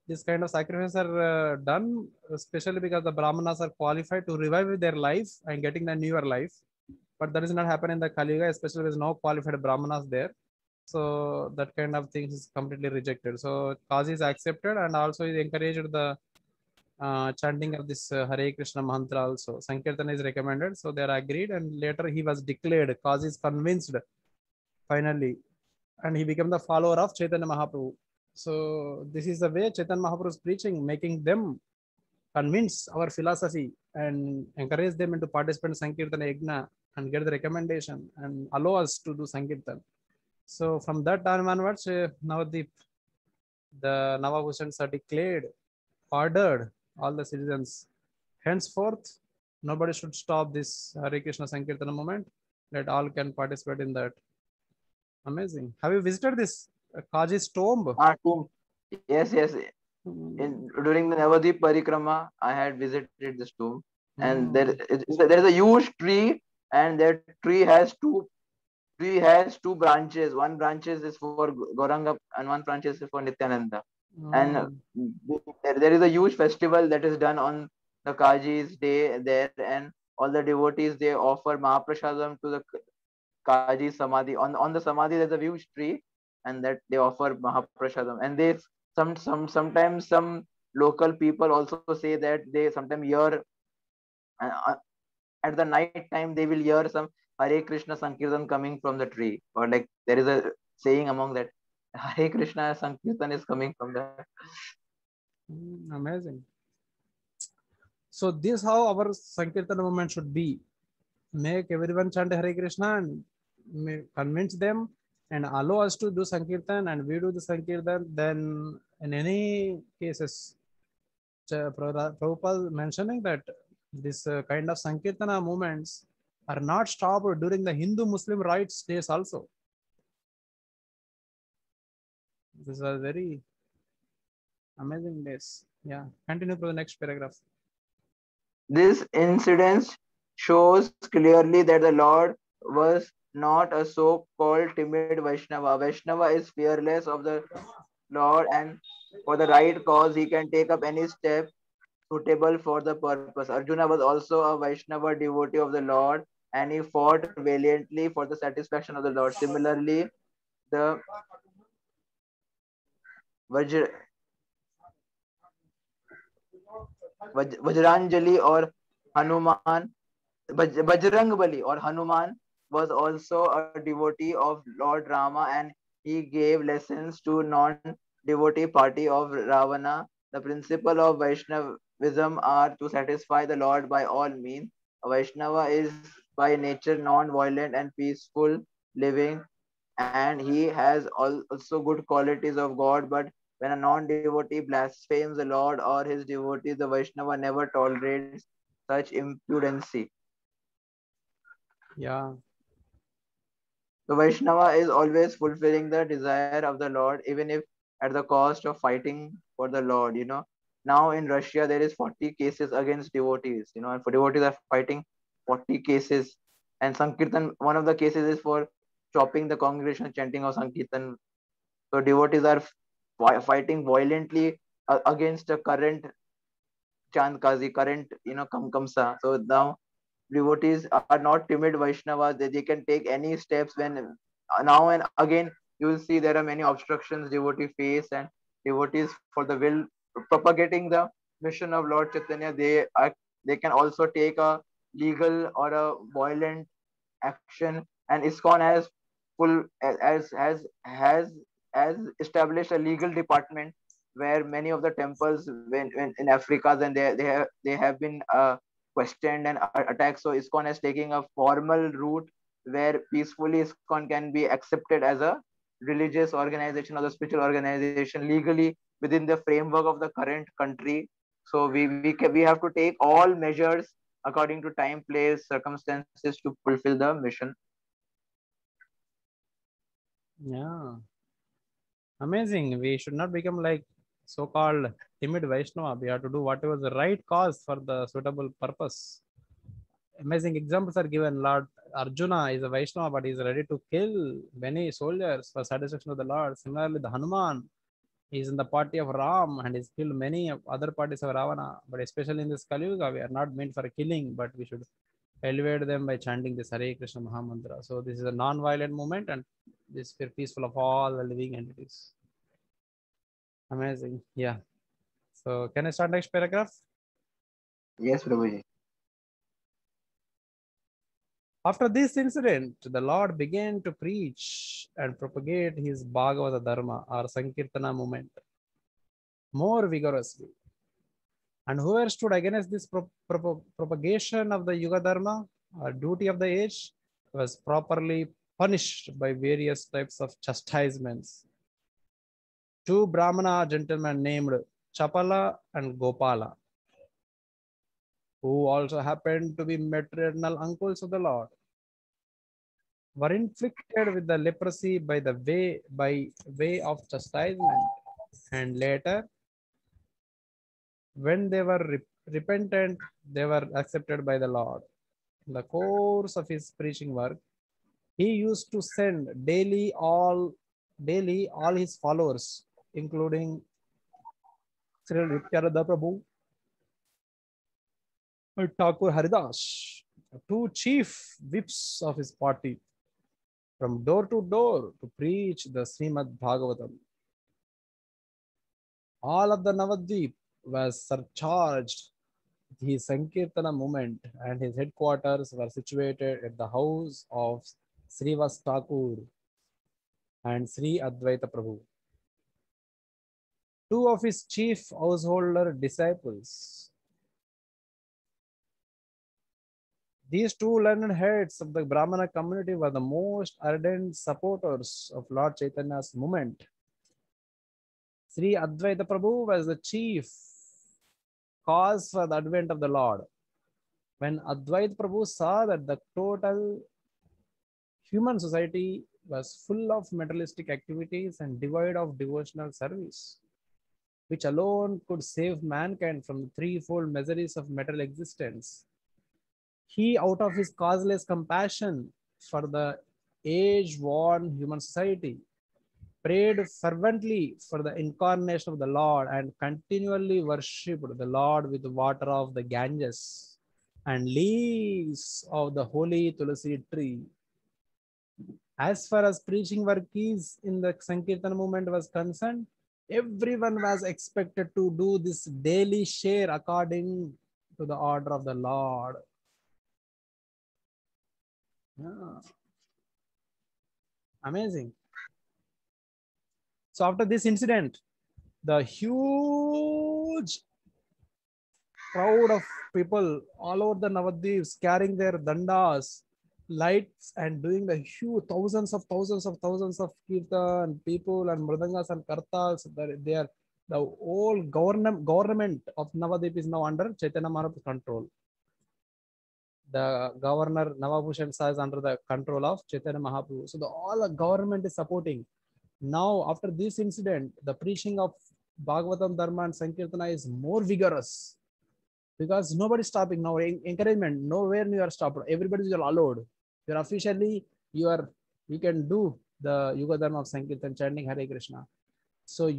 This kind of sacrifices are done especially because the Brahmanas are qualified to revive their life and getting the newer life. But that is not happening in the Kali Yuga, especially with no qualified Brahmanas there. So that kind of things is completely rejected. So Qazi is accepted, and also he encouraged the chanting of this Hare Krishna mantra also. Sankirtan is recommended. So they are agreed, and later he was declared. Qazi is convinced finally, and he became the follower of Chaitanya Mahaprabhu. So this is the way Chaitanya Mahaprabhu is preaching, making them convince our philosophy and encourage them into participate in Sankirtan Yajna and get the recommendation and allow us to do Sankirtan. So from that time onwards, Navadip, the Navabhushans are declared, ordered all the citizens. Henceforth, nobody should stop this Hare Krishna Sankirtana movement. That all can participate in that. Amazing. Have you visited this Qazi's tomb? Tomb. Yes. During the Navadip Parikrama, I had visited this tomb, and there is a huge tree and that tree has two branches. One branches is for Gauranga and one branch is for Nityananda. And Oh, there is a huge festival that is done on the Kaji's day there, and all the devotees they offer Mahaprasadam to the Kaji Samadhi. On the Samadhi there's a huge tree, and that they offer Mahaprasadam. And they sometimes some local people also say that they sometimes hear uh, at the night time they will hear some Hare Krishna Sankirtan coming from the tree, or like there is a saying among that Hare Krishna Sankirtan is coming from the. amazing. So this how our Sankirtan movement should be. Make everyone chant Hare Krishna and convince them and allow us to do Sankirtan, and we do the Sankirtan. Then in any cases, Prabhupada mentioning that this kind of Sankirtana movements are not stopped during the Hindu-Muslim rights days also. These are very amazing days. Yeah, continue for the next paragraph. This incident shows clearly that the Lord was not a so-called timid Vaishnava. Vaishnava is fearless of the Lord, and for the right cause he can take up any step suitable for the purpose. Arjuna was also a Vaishnava devotee of the Lord, and he fought valiantly for the satisfaction of the Lord. Similarly, the Vajra, Vajranjali or Hanuman, Bajrang Bali or Hanuman was also a devotee of Lord Rama, and he gave lessons to non-devotee party of Ravana. The principle of Vaishnavism are to satisfy the Lord by all means. A Vaishnava is by nature non-violent and peaceful living, and he has also good qualities of God. But when a non-devotee blasphemes the Lord or his devotees, the Vaishnava never tolerates such impudency. Yeah, The Vaishnava is always fulfilling the desire of the Lord, even if at the cost of fighting for the Lord. Now in Russia there is 40 cases against devotees. And for devotees are fighting 40 cases, and Sankirtan. One of the cases is for stopping the congregation chanting of Sankirtan. So devotees are fighting violently against the current Chand Kazi, current Kamsa. So now devotees are not timid Vaishnavas. They can take any steps when now and again you will see there are many obstructions devotee face, and devotees for the will propagating the mission of Lord Chaitanya, they can also take a legal or a violent action, and ISKCON has full has established a legal department where many of the temples when in Africa, then they have been questioned and attacked. So ISKCON is taking a formal route where peacefully ISKCON can be accepted as a religious organization or the spiritual organization legally within the framework of the current country. So we have to take all measures according to time, place, circumstances to fulfill the mission. yeah, amazing. We should not become like so-called timid Vaishnava. We have to do whatever the right cause for the suitable purpose. Amazing examples are given. Lord Arjuna is a Vaishnava, but he is ready to kill many soldiers for satisfaction of the Lord. Similarly, the Hanuman is in the party of Ram and he's killed many other parties of Ravana. But especially in this Kali Yuga, we are not meant for killing, but we should elevate them by chanting this Hare Krishna Mahamantra. So this is a non-violent movement, and this is peaceful of all the living entities. Amazing. Yeah. So can I start next paragraph? Yes, Prabhuji. After this incident, the Lord began to preach and propagate his Bhagavata Dharma or Sankirtana movement more vigorously. And whoever stood against this propagation of the Yuga Dharma or duty of the age was properly punished by various types of chastisements. Two Brahmana gentlemen named Chapala and Gopala, who also happened to be maternal uncles of the Lord, were inflicted with the leprosy by way of chastisement, and later, when they were repentant, they were accepted by the Lord. in the course of his preaching work, he used to send daily all his followers, including Sri Nityananda Prabhu and Thakur Haridas, two chief whips of his party, from door to door to preach the Srimad Bhagavatam. All of the Navadvip was surcharged with his Sankirtana movement, and his headquarters were situated at the house of Srivas Thakur and Sri Advaita Prabhu, two of his chief householder disciples. These two learned heads of the Brahmana community were the most ardent supporters of Lord Chaitanya's movement. Sri Advaita Prabhu was the chief cause for the advent of the Lord. When Advaita Prabhu saw that the total human society was full of materialistic activities and devoid of devotional service, which alone could save mankind from the threefold miseries of material existence, he, out of his causeless compassion for the age-worn human society, prayed fervently for the incarnation of the Lord and continually worshipped the Lord with the water of the Ganges and leaves of the holy Tulasi tree. As far as preaching work is in the Sankirtan movement was concerned, everyone was expected to do this daily share according to the order of the Lord. Yeah. Amazing. So after this incident, the huge crowd of people all over the Navadvips carrying their dandas, lights, and doing the huge thousands of kirtan people and mridangas and kartals. They are the whole government of Navadvip is now under Chaitanya Mahaprabhu's control. The governor Navabhushan Shah is under the control of Chaitanya Mahaprabhu. So all the government is supporting. Now, after this incident, the preaching of Bhagavatam, Dharma, and Sankirtana is more vigorous because nobody is stopping now. Encouragement, nowhere you are stopped. Everybody is allowed. You're officially, you can do the Yuga Dharma of Sankirtan, chanting Hare Krishna. So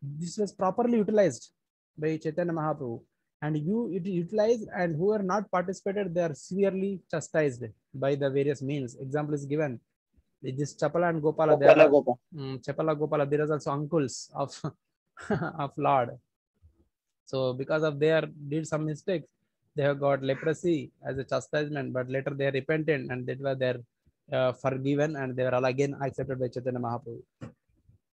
this was properly utilized by Chaitanya Mahaprabhu. And it utilized, and who are not participated, they are severely chastised by the various means. Example is given. This Chapala and Gopala, Chapala Gopala, there are also uncles of of Lord. So because of their did some mistakes, they have got leprosy as a chastisement, but later they are repentant and that were they're forgiven and they were all again accepted by Chaitanya Mahaprabhu.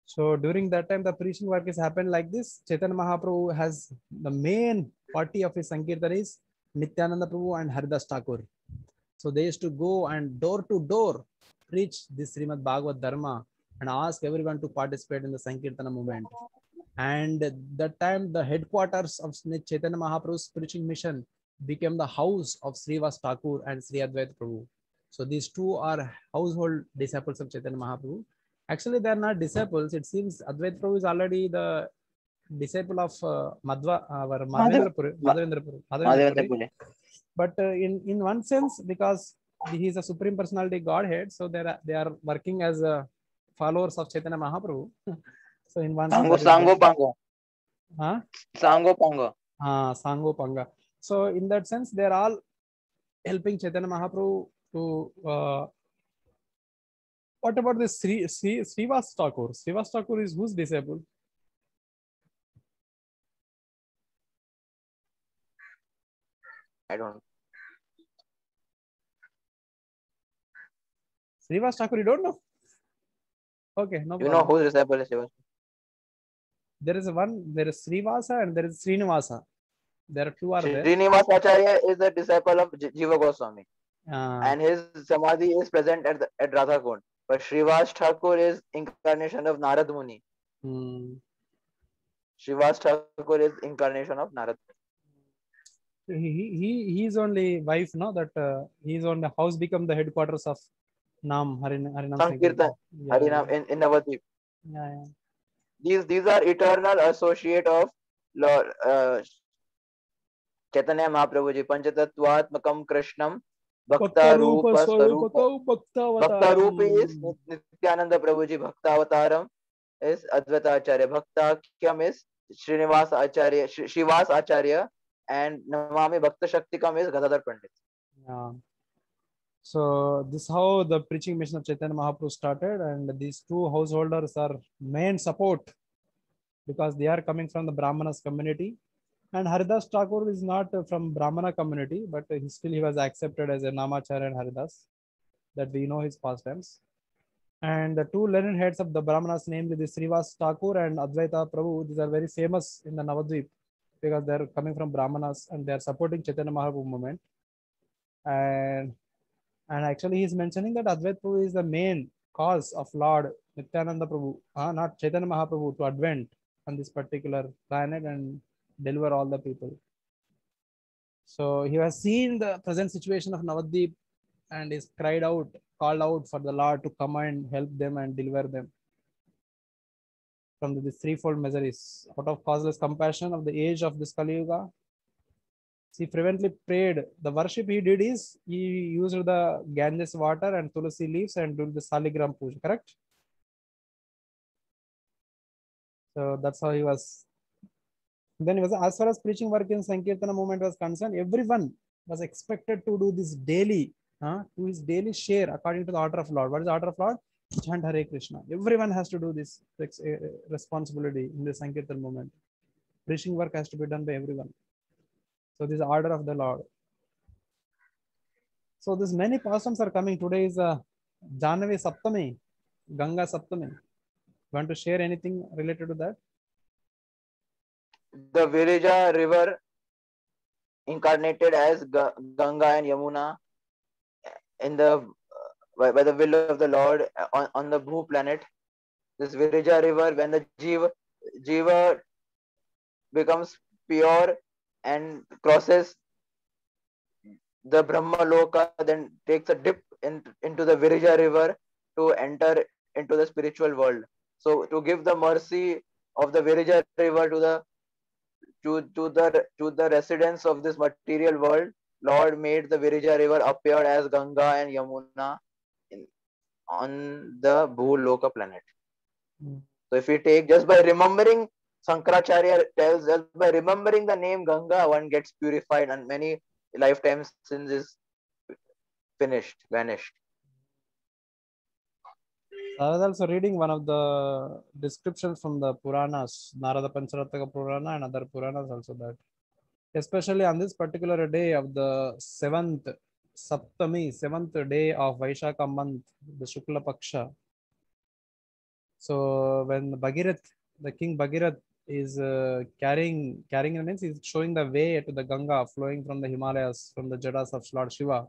So during that time, the preaching work has happened like this. Chaitanya Mahaprabhu has the main party of his Sankirtan is Nityananda Prabhu and Haridas Thakur. So they used to go and door to door preach this Srimad Bhagavad Dharma and ask everyone to participate in the Sankirtana movement. And that time, the headquarters of Chaitanya Mahaprabhu's preaching mission became the house of Srivas Thakur and Sri Advaita Prabhu. So these two are household disciples of Chaitanya Mahaprabhu. Actually, they are not disciples. It seems Advaita Prabhu is already the disciple of Madhavendra Puri. But in one sense, because he is a supreme personality Godhead, so they are working as followers of Chaitanya Mahaprabhu. So in one sense, Sango Panga. So in that sense, they are all helping Chaitanya Mahaprabhu to. What about this Srivas Thakur? Srivas Thakur is whose disciple? I don't. Srivas Thakur, you don't know? Okay, no problem. You know whose disciple is Srivas? There is Srivasa and there is Srinivasa. There are two are there. Srinivasa Acharya is the disciple of Jiva Goswami. And his Samadhi is present at Radha Kund. But Srivas Thakur is incarnation of Narad Muni. Srivas Thakur is incarnation of Narad. He's only wife, no? That he's on the house become the headquarters of Harinam Sankirtan, Harinam in Navadvip. Yeah. These are eternal associate of Lord Chaitanya Mahaprabhuji, Panchatattvatmakam Krishnam Bhakta Rupa Swarupa. Bhakta Bhakta Rupa is Nityananda Prabhuji. Bhakta Avataram is Advaita Acharya. Bhakta Kyam is Srinivas Acharya, Shivas Acharya, and Namami Bhakta Shaktikam is Gadadhar Pandit. Yeah. So this is how the preaching mission of Chaitanya Mahaprabhu started, and these two householders are main support because they are coming from the Brahmanas community. And Haridas Thakur is not from Brahmana community, but he was accepted as a Namacharya and Haridas, that we know his pastimes. And the two learned heads of the Brahmanas, namely the Srivas Thakur and Advaita Prabhu, these are very famous in the Navadvip because they are coming from Brahmanas and they are supporting Chaitanya Mahaprabhu movement. And actually he's mentioning that Advaita Prabhu is the main cause of Lord Nityananda Prabhu, not Chaitanya Mahaprabhu, to advent on this particular planet and deliver all the people. So he has seen the present situation of Navadvip and is called out for the Lord to come and help them and deliver them from this threefold miseries. Out of causeless compassion of the age of this Kali Yuga, he frequently prayed. The worship he did is he used the Ganges water and Tulasi leaves and did the Saligram Puja, correct? So that's how he was. Then he was, as far as preaching work in Sankirtana movement was concerned, everyone was expected to do this daily, to his daily share according to the order of Lord. What is the order of Lord? Chant Hare Krishna. Everyone has to do this responsibility in the Sankirtan movement. Preaching work has to be done by everyone. So this is the order of the Lord. So this many pastimes are coming. Today is Jahnavi Saptami, Ganga Saptami. Want to share anything related to that? The Virija river incarnated as Ganga and Yamuna in the by the will of the Lord on the Bhu planet. This Virija river, when the Jiva becomes pure and crosses the Brahma Loka, then takes a dip into the Virija river to enter into the spiritual world. So to give the mercy of the Virija river to the residents of this material world, Lord made the Virija river appear as Ganga and Yamuna on the Bhuloka planet. So if we take, just by remembering, Sankaracharya tells us, by remembering the name Ganga, one gets purified and many lifetimes sins is vanished. I was also reading one of the descriptions from the Puranas, Narada Pancharataka Purana and other Puranas also, that especially on this particular day of the 7th Saptami, 7th day of Vaishakha month, the Shukla Paksha. So when Bhagirath, the king Bhagirath is carrying means he's showing the way to the Ganga flowing from the Himalayas, from the Jadas of Lord Shiva.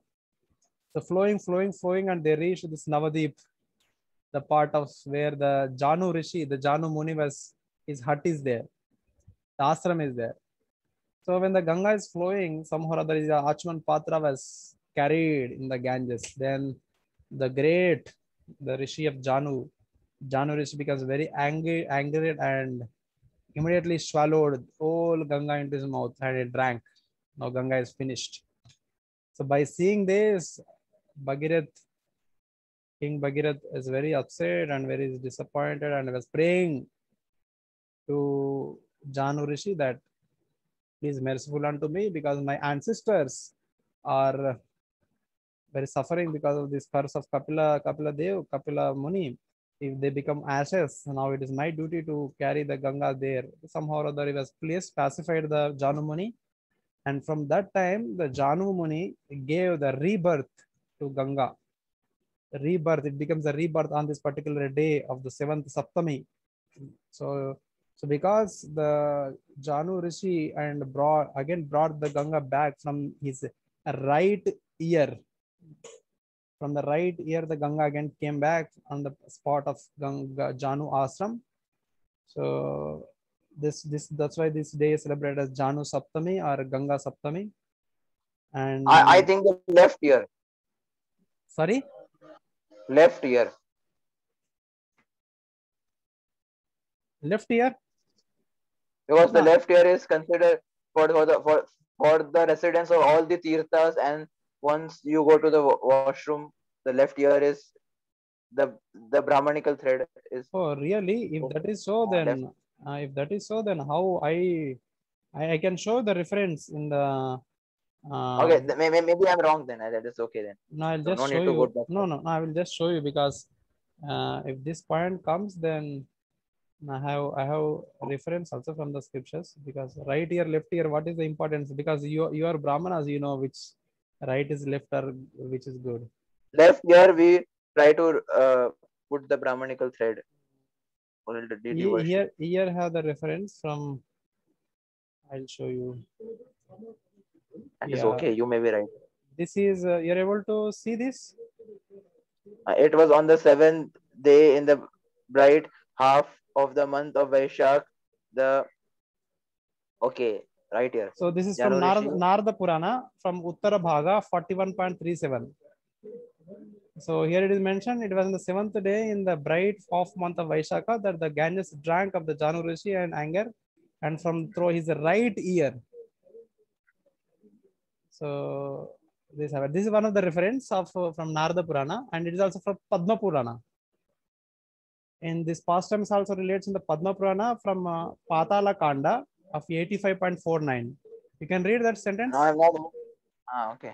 So flowing, and they reach this Navadip, the part of where the Janu Rishi, the Janu Muni his hut is there, the ashram is there. So when the Ganga is flowing, somehow or other, Achman Patra was carried in the Ganges. Then the Rishi of Janu Rishi becomes very angry and immediately swallowed all Ganga into his mouth and he drank. Now Ganga is finished. So by seeing this, King Bhagirath is very upset and very disappointed and was praying to Janu Rishi that please merciful unto me because my ancestors are very suffering because of this curse of Kapila Muni. If they become ashes, now it is my duty to carry the Ganga there. Somehow or other, he was pleased, pacified the Janu Muni. And from that time, the Janu Muni gave the rebirth to Ganga. Rebirth, it becomes a rebirth on this particular day of the 7th Saptami. So because the Janu Rishi and brought the Ganga back from his right ear. From the right ear, the Ganga again came back on the spot of Janu Ashram. So that's why this day is celebrated as Janu Saptami or Ganga Saptami. And I think the left ear. Sorry? Left ear. Left ear? Because the left ear is considered for the residents of all the tirthas and once you go to the washroom, the left ear is the Brahmanical thread is Oh, really? If that is so, then left. how I can show the reference in the Okay, maybe I'm wrong then. That is okay then. no, I'll So just no show need to you. go back. No, I will just show you because if this point comes, then I have reference also from the scriptures, because right ear, left ear, what is the importance? Because you are Brahmanas, you know which right is left or which is good. Left ear we try to put the Brahmanical thread or the deity worship. Here have the reference from. I'll show you. That is Yeah, okay. You may be right. this is you're able to see this. It was on the seventh day in the bright half of the month of Vaishak. The okay, right here. So this is from Janu Rishi. Narada Purana from Uttara Bhaga 41.37. So here it is mentioned, it was on the seventh day in the bright half month of Vaishaka that the Ganges drank of the Janu Rishi and anger, and from through his right ear. So this is one of the reference of from Narada Purana, and it is also from Padma Purana. And this pastimes also relates in the Padma Purana from Patala Kanda of 85.49. You can read that sentence. No, I'm not. Okay.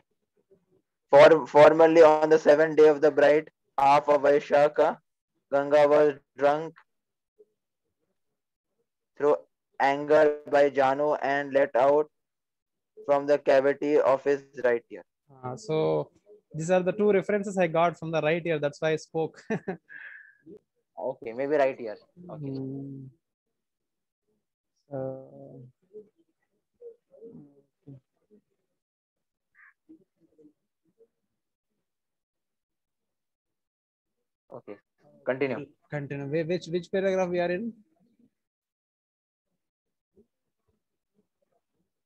Formerly on the seventh day of the bright half of Vaishaka, Ganga was drunk through anger by Janu and let out from the cavity of his right ear. So these are the two references I got from the right ear. That's why I spoke. Okay, maybe right ear. Okay. Mm. Okay. Continue. Continue. Which paragraph we are in?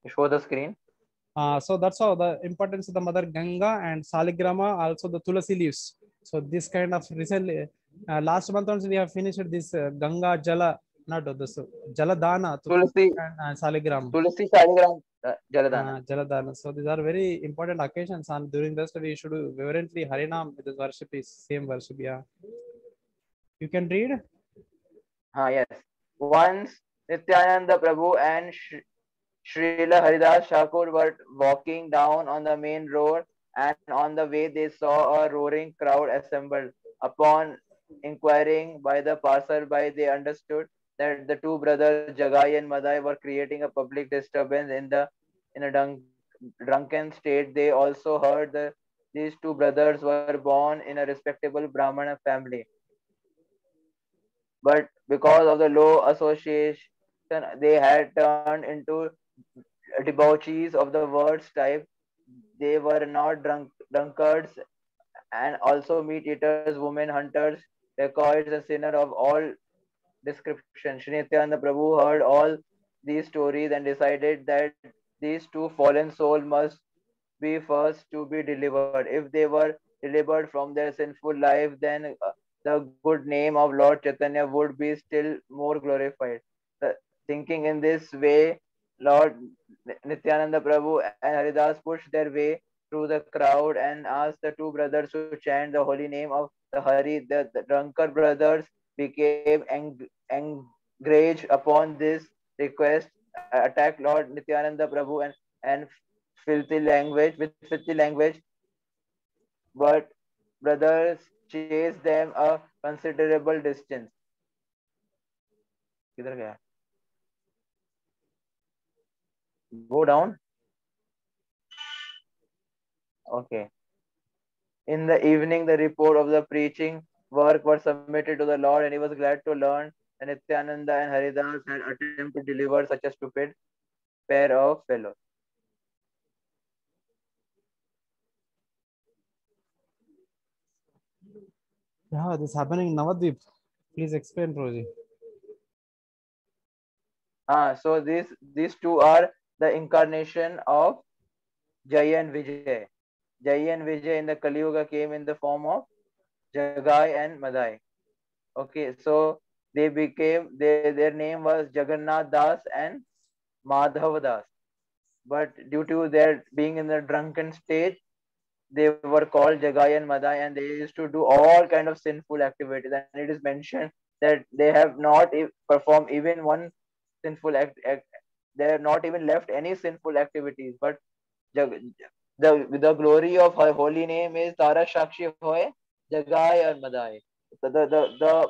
Show the screen. So that's how the importance of the mother Ganga and Saligrama, also the Tulasi leaves. So this kind of recently, last month only we have finished this Ganga Jala, not this Jaladana Tulsi, and Saligram. Tulsi Saligram Jaladana. Jaladana. So these are very important occasions, and during this we should do reverently Harinam. This worship is same worship. Yeah, you can read. Yes. Once Nityananda Prabhu and Srila Haridas Thakur were walking down on the main road, and on the way they saw a roaring crowd assembled. Upon inquiring by the passer-by, they understood that the two brothers Jagai and Madai were creating a public disturbance in a drunken state. They also heard that these two brothers were born in a respectable Brahmana family, but because of the low association, they had turned into debauchees of the worst type. They were not drunkards and also meat eaters, women hunters, dacoits, and sinners of all description. Shri Nityananda Prabhu heard all these stories and decided that these two fallen souls must be first to be delivered. If they were delivered from their sinful life, then the good name of Lord Chaitanya would be still more glorified. Thinking in this way, Lord Nityananda Prabhu and Haridas pushed their way through the crowd and asked the two brothers to chant the holy name of the Hari. The drunkard brothers became enraged upon this request, attacked Lord Nityananda Prabhu and filthy language, but brothers chased them a considerable distance. किधर गया? Go down. Okay. In the evening, the report of the preaching work was submitted to the Lord, and he was glad to learn that Nityananda and Haridas had attempted to deliver such a stupid pair of fellows. Yeah, this is happening in Navadvip. Please explain, Roji. So these two are the incarnation of Jai and Vijay. Jai and Vijay in the Kali Yuga came in the form of Jagai and Madai. Okay, so their name was Jagannath Das and Madhav Das. But due to their being in the drunken state, they were called Jagai and Madai, and they used to do all kind of sinful activities. And it is mentioned that they have not performed even one sinful act. They have not even left any sinful activities. But the glory of her holy name is Tara Shakshi Hoy, Jagai and Madai. The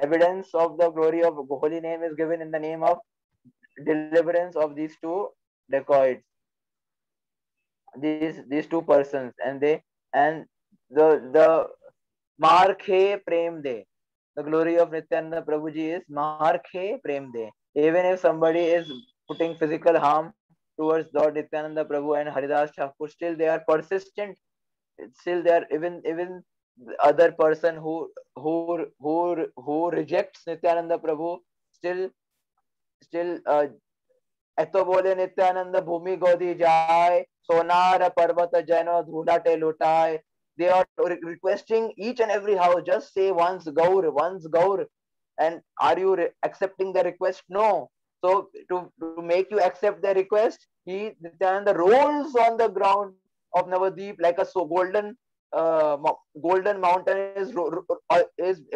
evidence of the glory of holy name is given in the name of deliverance of these two dacoits, these two persons, and the Markhe Prem De. The glory of Nityananda Prabhuji is Markhe Prem De. Even if somebody is putting physical harm towards Lord Nityananda Prabhu and Haridas Thakur, still they are persistent. Still they are even the other person who rejects Nityananda Prabhu, still एतो बोले नित्यानंद भूमि गोदी जाए सोनार पर्वत जैनो धूलाटे लुटाए. They are requesting each and every house, just say once gaur, and are you accepting the request? No. So to make you accept the request, he Nityananda rolls on the ground of Navadip like a golden mountain is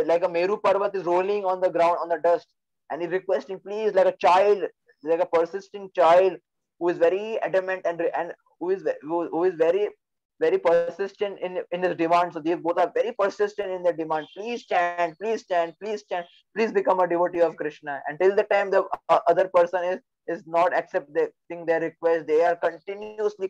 like a Meru Parvat is rolling on the ground on the dust, and he's requesting, please, like a child, like a persisting child who is very adamant and who is very persistent in his demand. So they both are very persistent in their demand. Please stand, please stand, please stand, please become a devotee of Krishna. Until the time the other person is not accepting their request, they are continuously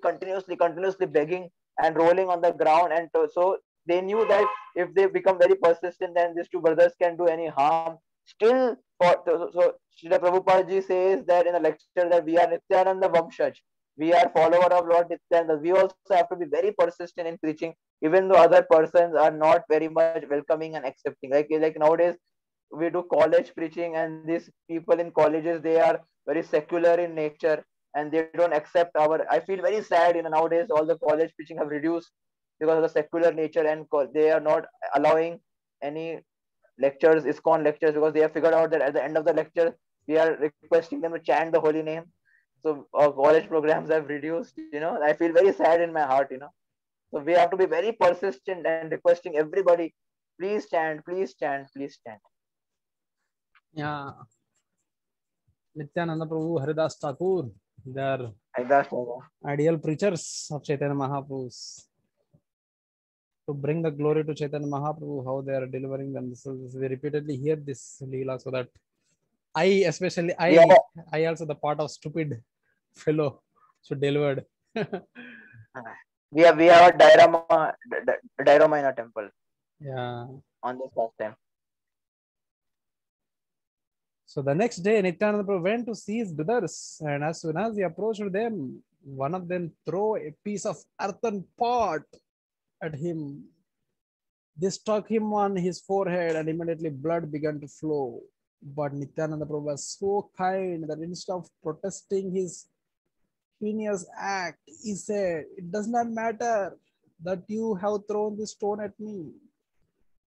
begging and rolling on the ground. And so they knew that if they become very persistent, then these two brothers can do any harm. Still, so Srila Prabhupada ji says that in a lecture that we are Nityananda Vamshaj. We are follower of Lord Nityananda. We also have to be very persistent in preaching, even though other persons are not very much welcoming and accepting. Like nowadays, we do college preaching, and these people in colleges, they are very secular in nature, and they don't accept our. I feel very sad. Nowadays all the college preaching have reduced because of the secular nature, and they are not allowing any lectures, ISKCON lectures, because they have figured out that at the end of the lecture, we are requesting them to chant the holy name. So our college programs have reduced. I feel very sad in my heart. So we have to be very persistent and requesting everybody, please stand, please stand, please stand. Yeah, Nityananda Prabhu, Haridas Thakur, they are ideal preachers of Chaitanya Mahaprabhu. To bring the glory to Chaitanya Mahaprabhu, how they are delivering them. So we repeatedly hear this Leela, so that I also the part of stupid fellow should delivered. We have a diorama in a temple. Yeah. On this first time. So the next day, Nityananda Prabhu went to see his brothers, and as soon as he approached them, one of them threw a piece of earthen pot at him. This struck him on his forehead, and immediately blood began to flow. But Nityananda Prabhu was so kind that instead of protesting his heinous act, he said, "It does not matter that you have thrown this stone at me.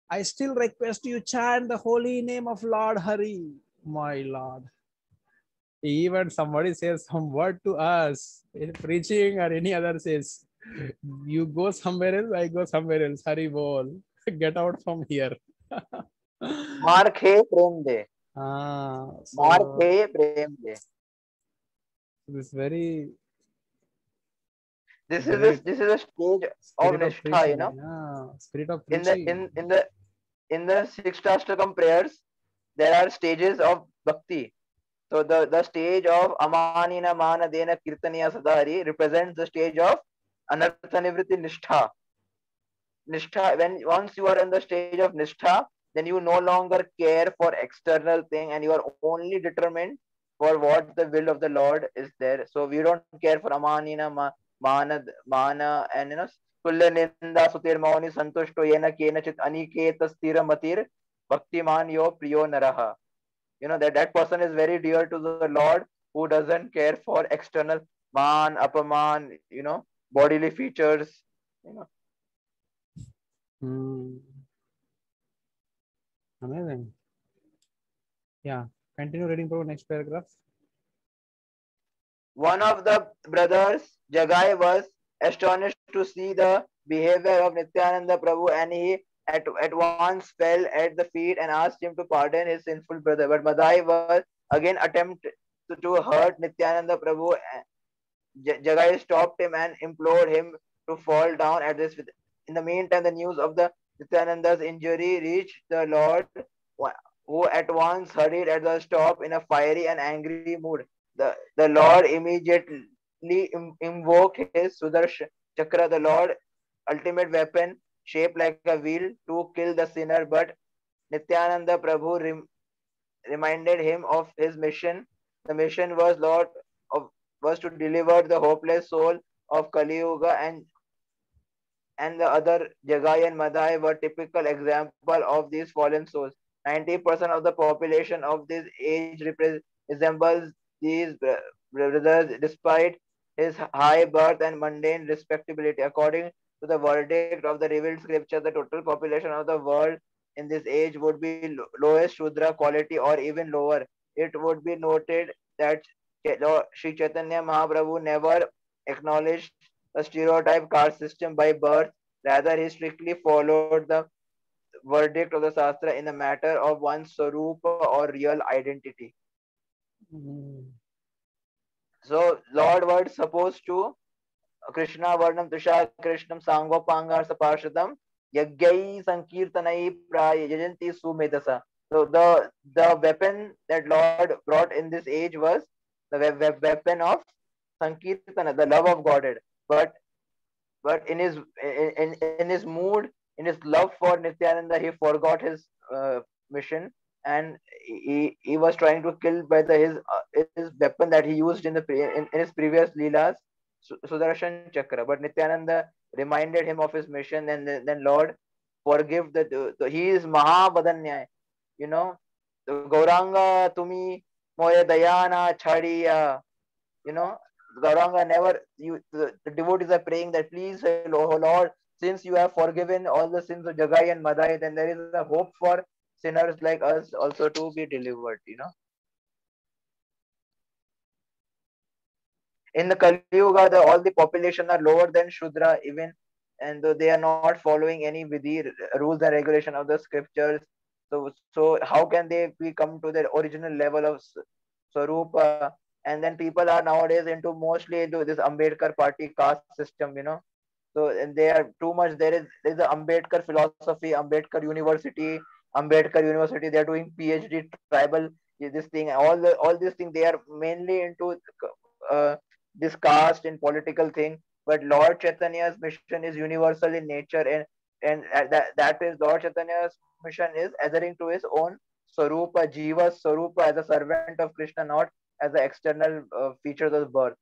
I still request you chant the holy name of Lord Hari, my Lord." Even somebody says some word to us in preaching or any other says, you go somewhere else, I go somewhere else. Hari bol. Get out from here. Markhe Prem De. Markhe Prem De. This very. This is a stage of nishtha, Yeah, spirit of preaching. In the Sikshtastakam prayers, there are stages of bhakti. So the stage of Amanina Mana Dena Kirtaniya Sadhari represents the stage of Anartha Nivritti Nishtha. Nishtha, once you are in the stage of Nishtha, then you no longer care for external thing, and you are only determined for what the will of the Lord is there. So we don't care for Amanina Mana, and Kulya Ninda Sutir Mauni Santushto Yena Kenachit Aniketa Stira Matir Bhaktiman Yo Priyo Naraha. That person is very dear to the Lord, who doesn't care for external man, apaman, bodily features. Amazing. Yeah. Continue reading for next paragraph. One of the brothers, Jagai, was astonished to see the behavior of Nityananda Prabhu, and he at once fell at the feet and asked him to pardon his sinful brother. But Madai was again attempt to hurt Nityananda Prabhu. Jagai stopped him and implored him to fall down at this. In the meantime, the news of the Nityananda's injury reached the Lord, who at once hurried at the stop in a fiery and angry mood. The Lord immediately invoked his Sudarshan Chakra, the Lord ultimate weapon, shaped like a wheel, to kill the sinner. But Nityananda Prabhu reminded him of his mission. The mission was to deliver the hopeless soul of Kali Yuga, and the other Jagai and Madai were typical example of these fallen souls. 90% of the population of this age resembles these brothers despite his high birth and mundane respectability. According to the verdict of the revealed scripture, the total population of the world in this age would be lowest Shudra quality or even lower. It would be noted that Sri Chaitanya Mahaprabhu never acknowledged a stereotype caste system by birth. Rather, he strictly followed the verdict of the Shastra in the matter of one's Sarupa or real identity. So, Lord was supposed to Krishna Varnam Tushar Krishnam Sangopangar Sapashadam Yagyai Sankirtanai Praya Yajanti Sumedasa. So the weapon that Lord brought in this age was the weapon of Sankirtana, the love of Godhead. But in his mood, in his love for Nityananda, he forgot his mission, and he was trying to kill by his weapon that he used in his previous leelas, Sudarshan Chakra. But Nityananda reminded him of his mission, and then Lord forgive he is Mahavadanyay, you know, Gauranga Tumi Moya Dayana Chadiya, you know, Gauranga never, the devotees are praying that please, oh Lord, since you have forgiven all the sins of Jagai and Madai, then there is a hope for sinners like us also to be delivered, you know. In the Kali Yuga, all the population are lower than Shudra even, and they are not following any Vidhi rules and regulation of the scriptures. So how can they come to their original level of Swarupa? And then people are nowadays mostly into this Ambedkar party caste system, you know. So and they are too much. There is the Ambedkar philosophy, Ambedkar University. They are doing PhD tribal this thing. All these things they are mainly into this caste and political thing. But Lord Chaitanya's mission is universal in nature, and that is Lord Chaitanya's mission is adhering to his own Swarupa, Jiva Swarupa, as a servant of Krishna, not as the external features of birth.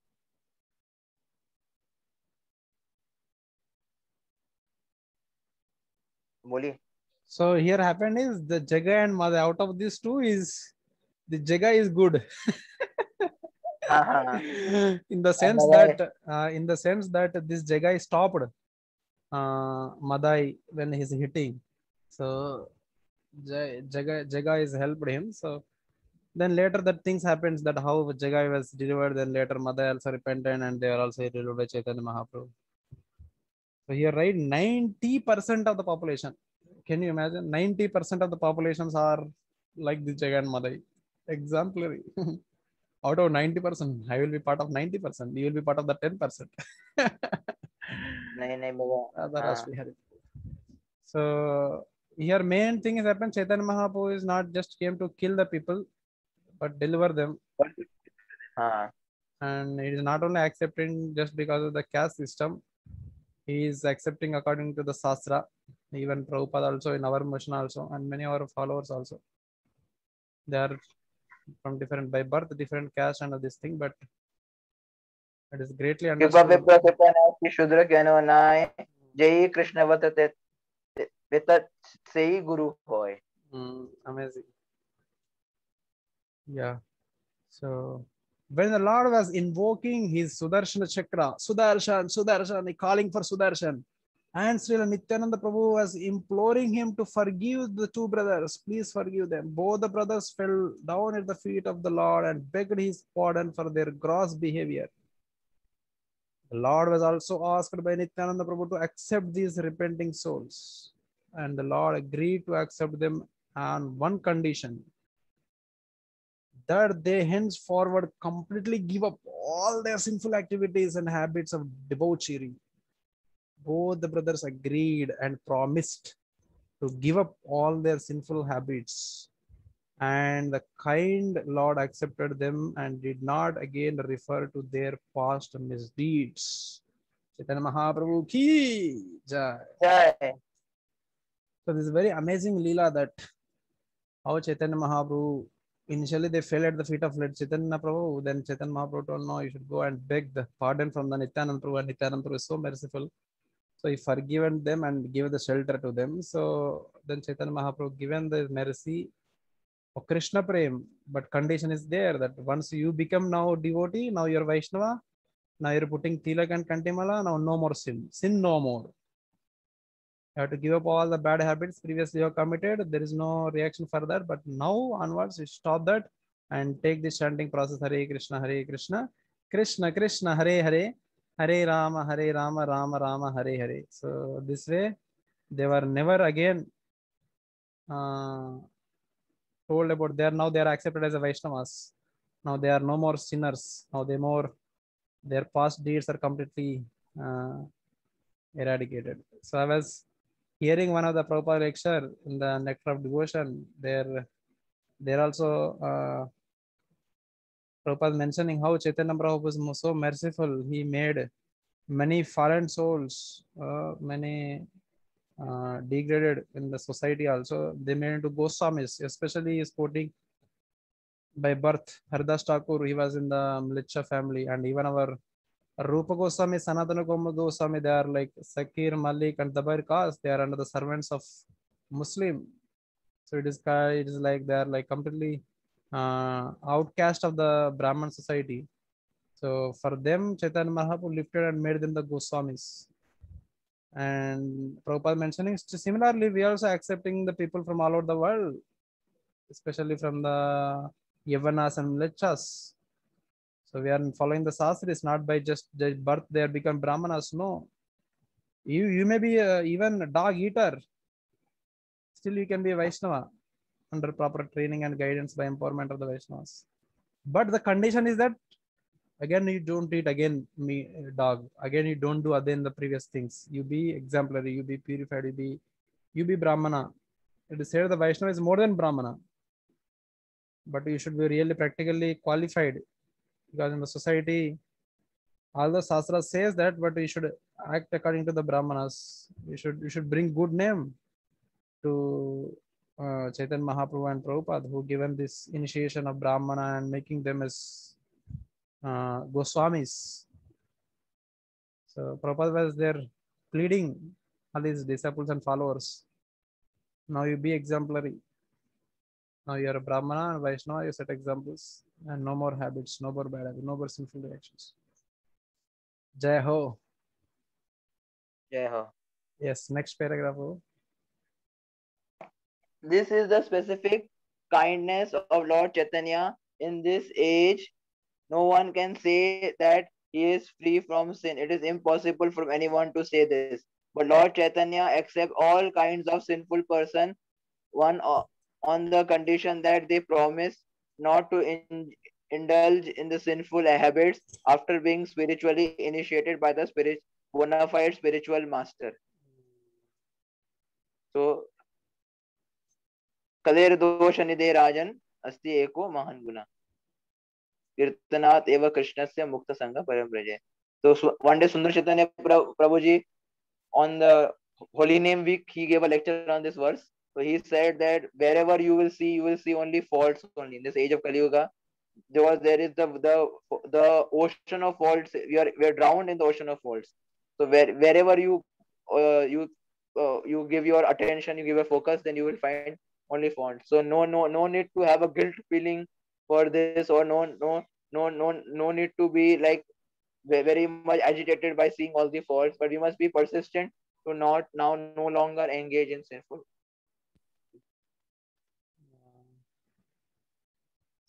Moli. So here happened is the Jagai and Madai. Out of these two, is the Jagai is good. in the sense that this Jagai stopped Madai when he's hitting. So Jagai has helped him. So then later that things happens, that how Jagai was delivered. Then later Madai also repented, and they are also delivered by Chaitanya Mahaprabhu. So here, right, 90% of the population. Can you imagine? 90% of the populations are like the Jagai and Madai. Exemplary. Out of 90%, I will be part of 90%. You will be part of the 10%. So here main thing is happened. Chaitanya Mahaprabhu is not just came to kill the people, but deliver them. And it is not only accepting just because of the caste system. He is accepting according to the Shastra. Even Prabhupada also, in our mission also, and many of our followers also. They are from different, by birth, different caste and this thing, but it is greatly understood. Jai Krishna Vatate Sei Guru Hoy. Amazing. Yeah. So when the Lord was invoking his Sudarshan Chakra, Sudarshan, calling for Sudarshan, and Srila Nityananda Prabhu was imploring him to forgive the two brothers. Please forgive them. Both the brothers fell down at the feet of the Lord and begged his pardon for their gross behavior. The Lord was also asked by Nityananda Prabhu to accept these repenting souls, and the Lord agreed to accept them on one condition, that they henceforward completely give up all their sinful activities and habits of debauchery. Both the brothers agreed and promised to give up all their sinful habits. And the kind Lord accepted them and did not again refer to their past misdeeds. Chaitanya Mahaprabhu ki jai. Jai. So this is very amazing Leela that how Chaitanya Mahaprabhu, initially they fell at the feet of Lord Chaitanya Prabhu, then Chaitanya Mahaprabhu told, no, you should go and beg the pardon from the Nityananda Prabhu, and Nityananda Prabhu is so merciful. So he forgiven them and gave the shelter to them. So then Chaitanya Mahaprabhu given the mercy of Krishna Prem, but condition is there that once you become now devotee, now you're Vaishnava, now you're putting tilak and kantimala, now no more sin. Sin no more. You have to give up all the bad habits previously you have committed. There is no reaction for that, but now onwards you stop that and take this chanting process. Hare Krishna, Krishna Krishna, Hare Hare, Hare Rama, Rama Rama, Hare Hare. So this way they were never again told about they are accepted as a Vaishnavas. Now they are no more sinners. Now their past deeds are completely eradicated. So I was hearing one of the Prabhupada lecture in the Nectar of Devotion. There also Prabhupada mentioning how Chaitanya Prabhu was so merciful. He made many fallen souls, many degraded in the society also. They made into Goswamis, especially is quoting by birth Haridas Thakur. He was in the Mlicha family, and even our Rupa Goswami, Sanatana Goswami, they are like Sakir, Malik, and Dabar caste. They are under the servants of Muslim. So it is like they are like completely outcast of the Brahman society. So for them, Chaitanya Mahaprabhu lifted and made them the Goswamis. And Prabhupada mentioning similarly, we are also accepting the people from all over the world, especially from the Yavanas and Mlechas. So we are following the Sastris, not by just birth they are become Brahmanas. No, you may be even a dog eater. Still, you can be a Vaishnava under proper training and guidance by empowerment of the Vaishnavas. But the condition is that again you don't eat again dog. Again you don't do other than the previous things. You be exemplary. You be purified. You be Brahmana. It is said the Vaishnava is more than Brahmana. But you should be really practically qualified, because in the society, although Shastra says that, but you should act according to the Brahmanas. You should bring good name to Chaitanya Mahaprabhu and Prabhupada, who given this initiation of Brahmana and making them as Goswamis. So Prabhupada was there pleading all these disciples and followers. Now you be exemplary. Now you are a Brahmana and Vaishnava, you set examples, and no more habits, no more bad habits, no more sinful reactions. Jai Ho. Jai Ho. Yes, next paragraph. This is the specific kindness of Lord Chaitanya in this age. No one can say that he is free from sin. It is impossible for anyone to say this. But Lord Chaitanya accepts all kinds of sinful person, one on the condition that they promise not to indulge in the sinful habits after being spiritually initiated by the bona fide spiritual master. So, Kaler दोष निधे राजन अस्ति एको महान गुना कीर्तनात् एव कृष्णस्य मुक्त संग परम ब्रजे. So one day Sundar Chaitanya Prabhuji on the Holy Name Week, he gave a lecture on this verse. So he said that wherever you will see only faults only. In this age of Kali Yuga, there is the ocean of faults. We are drowned in the ocean of faults. So wherever you give your attention, you give a focus, then you will find only faults. So no need to have a guilt feeling for this, or no need to be like very much agitated by seeing all the faults, but we must be persistent to no longer engage in sinful.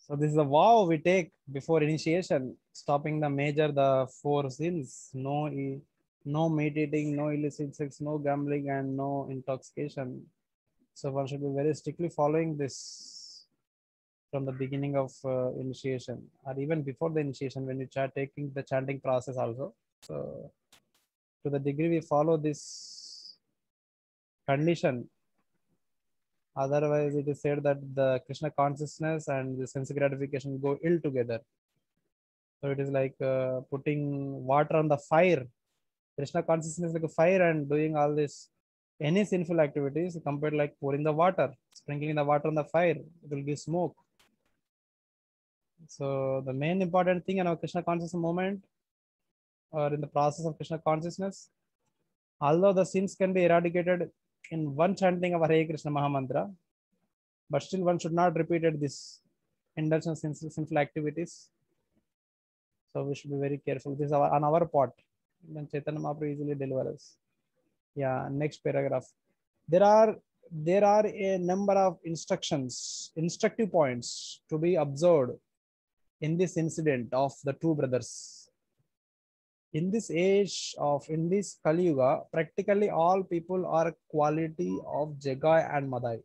So this is a vow we take before initiation, stopping the 4 sins: no meat eating, no illicit sex, no gambling, and no intoxication. So one should be very strictly following this from the beginning of initiation, or even before the initiation when you start taking the chanting process also. So to the degree we follow this condition, otherwise it is said that the Krishna consciousness and the sense gratification go ill together. So it is like putting water on the fire. Krishna consciousness is like a fire, and doing all this any sinful activities compared like pouring the water, sprinkling the water on the fire, it will give smoke. So the main important thing in our Krishna consciousness moment, or in the process of Krishna consciousness, although the sins can be eradicated in one chanting of Hare Krishna Mahamantra, but still one should not repeat this indulgence in sinful activities. So we should be very careful. This is on our part. Then Chaitanya Mahaprabhu easily delivers. Yeah, next paragraph. There are a number of instructive points to be observed in this incident of the two brothers. In this in this Kali Yuga, practically all people are quality of Jagai and Madai.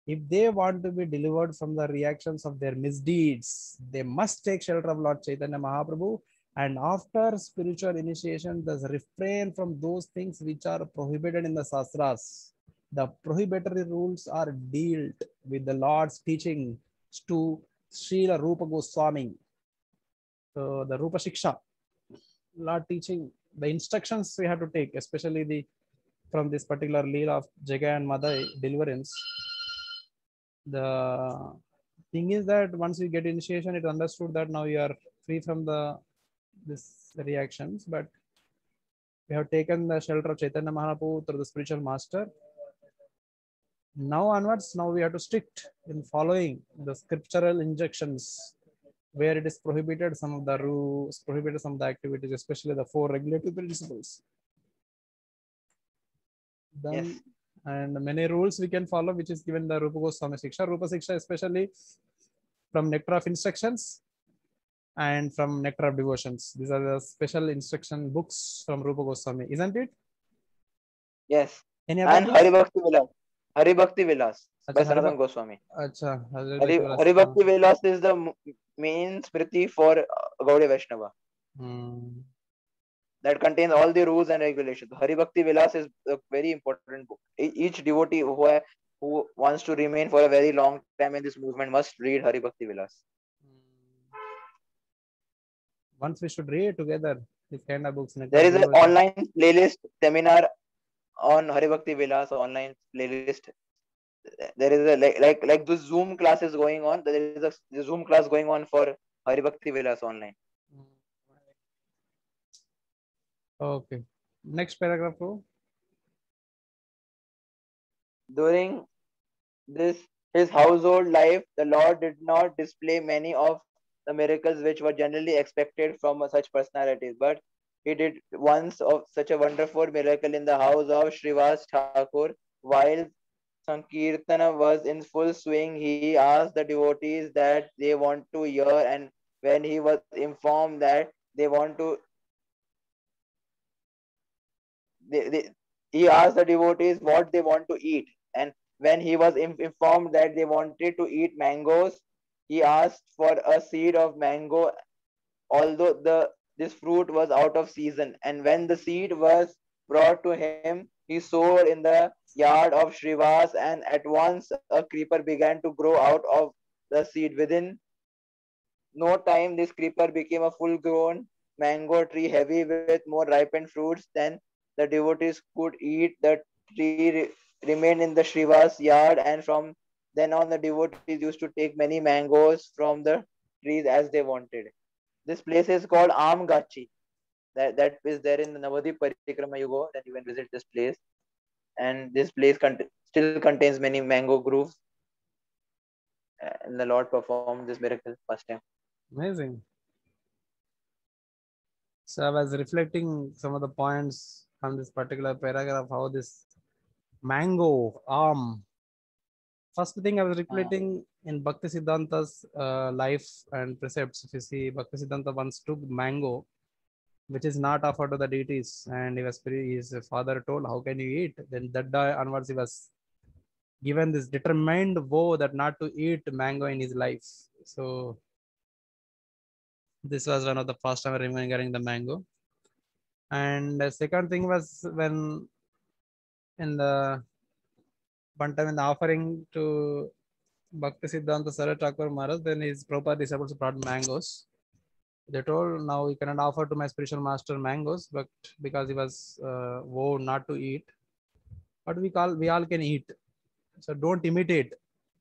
If they want to be delivered from the reactions of their misdeeds, they must take shelter of Lord Chaitanya Mahaprabhu, and after spiritual initiation, thus refrain from those things which are prohibited in the Sastras. The prohibitory rules are dealt with the Lord's teaching to Srila Rupa Goswami. So the Rupa Shiksha, Lord teaching, the instructions we have to take, especially from this particular Leela of Jagai and Madai deliverance. The thing is that once you get initiation, it understood that now you are free from this reactions, but we have taken the shelter of Chaitanya Mahaprabhu through the spiritual master. Now onwards, now we have to strict in following the scriptural injunctions where it is prohibited, some of the rules, prohibited some of the activities, especially the 4 regulatory principles. Then, Yes. and many rules we can follow, which is given the Rupa Goswami Shiksha. Rupa Shiksha, especially from Nectar of Instructions and from Nectar of Devotions. These are the special instruction books from Rupa Goswami, isn't it? Yes. Any other And books? Hari Bhakti Vilas by Acha, Sanatana Goswami. Acha, Hari Bhakti Vilas is the main smriti for Gaudiya Vaishnava. That contains all the rules and regulations. Hari Bhakti Vilas is a very important book. Each devotee who wants to remain for a very long time in this movement must read Hari Bhakti Vilas. Once we should read together this kind of books. There is an online playlist seminar on Hari Bhakti Vilas online playlist. There is a like the Zoom class is going on. There is a Zoom class going on for Hari Bhakti Vilas online. Okay. Next paragraph. During his household life, the Lord did not display many of the miracles which were generally expected from such personalities, but he did once of such a wonderful miracle in the house of Srivas Thakur. While Sankirtana was in full swing, he asked the devotees that they want to hear, and when he was informed that they want to, he asked the devotees what they want to eat, and when he was informed that they wanted to eat mangoes, he asked for a seed of mango, although this fruit was out of season. And when the seed was brought to him, he sowed in the yard of Srivas, and at once a creeper began to grow out of the seed. Within no time, this creeper became a full-grown mango tree, heavy with more ripened fruits than the devotees could eat. The tree remained in the Srivas yard, and from then on, the devotees used to take many mangoes from the trees as they wanted. This place is called Amgachi. That is there in the Navadip Parikrama. You go, then you can visit this place. And this place still contains many mango groves. And the Lord performed this miracle first time. Amazing. So I was reflecting some of the points from this particular paragraph, how this mango, First thing I was recollecting in Bhakti Siddhanta's life and precepts. If you see, Bhakti Siddhanta once took mango, which is not offered to the deities, and his father told, "How can you eat?" Then that day onwards, he was given this determined vow that not to eat mango in his life. So this was one of the first time remembering the mango. And the second thing was when in the one time in the offering to Bhakti Siddhanta Sarada Thakur Maharaj, then his Prabhupada disciples brought mangoes. They told, now you cannot offer to my spiritual master mangoes, but because he was vowed not to eat, but we all can eat. So don't imitate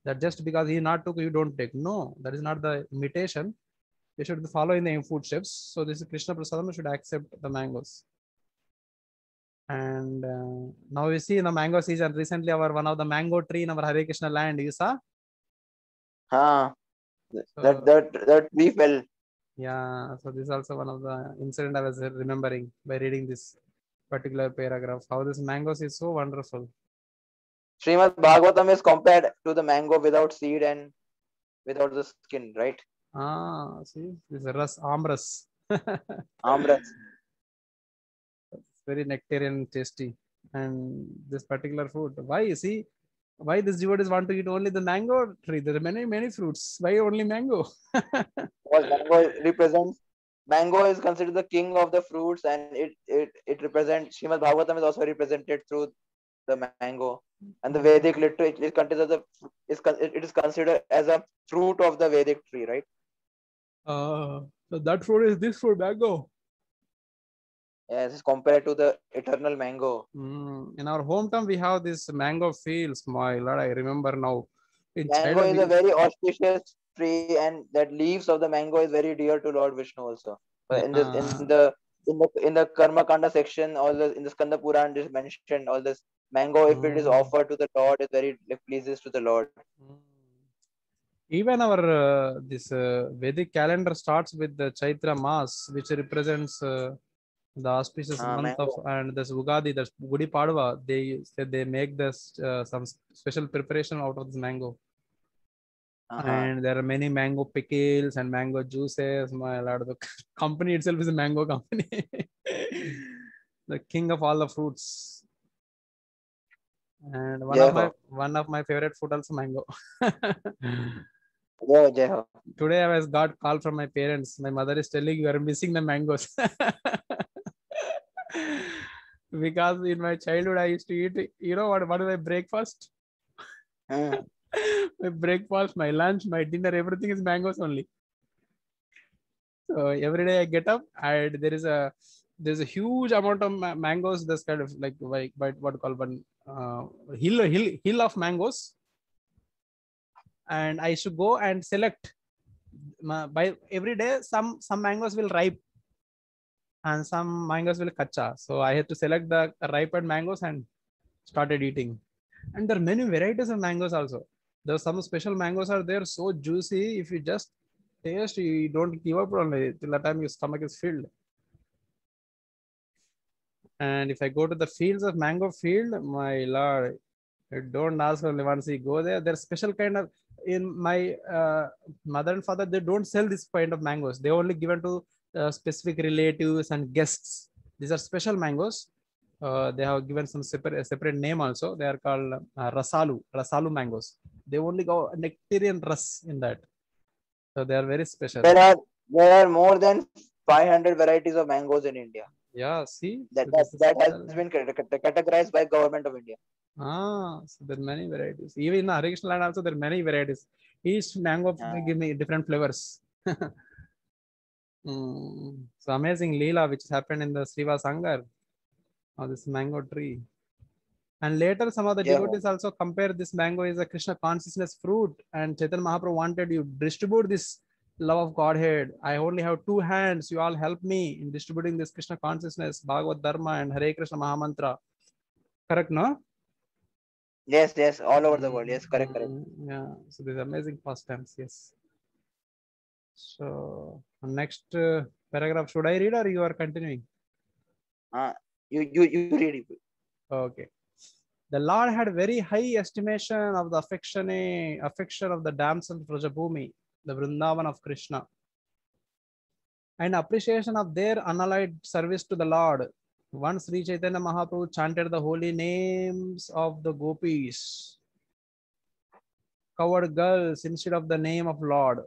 that just because he not took, you don't take. No, that is not the imitation. You should follow in the footsteps. So this is Krishna Prasadam, should accept the mangoes. And now you see in the mango season, recently one of the mango tree in our Hare Krishna land, you saw? That we fell. Yeah, so this is also one of the incident I was remembering by reading this particular paragraph. How this mangoes is so wonderful. Srimad Bhagavatam is compared to the mango without seed and without the skin, right? See, this is ras, amras. Amras. It's very nectarian, tasty, and this particular fruit. Why you see? Why this devotees want to eat only the mango tree? There are many fruits. Why only mango? Because mango is considered the king of the fruits, and it represents Srimad Bhagavatam is also represented through the mango, and the Vedic literature it is considered as a fruit of the Vedic tree, right? So that fruit is this fruit, mango. Yes, compared to the eternal mango. In our hometown, we have this mango fields. My Lord, I remember now. In Mango is a very auspicious tree, and that leaves of the mango is very dear to Lord Vishnu also. In the Karma Kanda section, all the in the Skanda Puran is mentioned all this mango, if it is offered to the Lord, it very pleases to the Lord. Even our this Vedic calendar starts with the Chaitra Mass, which represents the auspicious month mango. of, and this Ugadi, that's Gudi Padwa. They said they make this some special preparation out of this mango. And there are many mango pickles and mango juices. My Lord, the company itself is a mango company. The king of all the fruits. And one of my favorite food also mango. Today I was got call from my parents. My mother is telling you are missing the mangoes. Because in my childhood I used to eat, you know what is my breakfast? My breakfast, my lunch, my dinner, everything is mangoes only. So every day I get up and there's a huge amount of mangoes. This kind of like what call one hill of mangoes, and I should go and select by every day. Some mangoes will ripe and some mangoes will kacha. So I had to select the ripened mangoes and started eating. And there are many varieties of mangoes also. There are some special mangoes are there so juicy. If you just taste, you don't give up only till the time your stomach is filled. And if I go to the fields of mango field, my Lord, don't ask only once you go there. There's special kind of in my mother and father. They don't sell this kind of mangoes. They only given to specific relatives and guests. These are special mangoes. They have given some separate name also. They are called rasalu mangoes. They only go nectarian ras in that. So they are very special. There are more than 500 varieties of mangoes in India. Yeah, see that has been categorized by government of India. So there are many varieties. Even in Hare Krishna land also there are many varieties. Each mango give me different flavors. So amazing Leela which happened in the Sriva Sangar of this mango tree. And later some of the devotees also compare this mango is a Krishna consciousness fruit, and Chaitanya Mahaprabhu wanted you distribute this love of Godhead. I only have 2 hands. You all help me in distributing this Krishna consciousness, Bhagavad Dharma and Hare Krishna Mahamantra. Correct, no? Yes, all over the world. Yes, correct. Yeah, so these amazing pastimes. Yes. So next paragraph, should I read or you are continuing? You read it. Okay. The Lord had very high estimation of the affection of the damsel Vrajabhumi, the Vrindavan of Krishna, and appreciation of their unalloyed service to the Lord. Once Sri Chaitanya Mahaprabhu chanted the holy names of the gopis, covered girls instead of the name of Lord.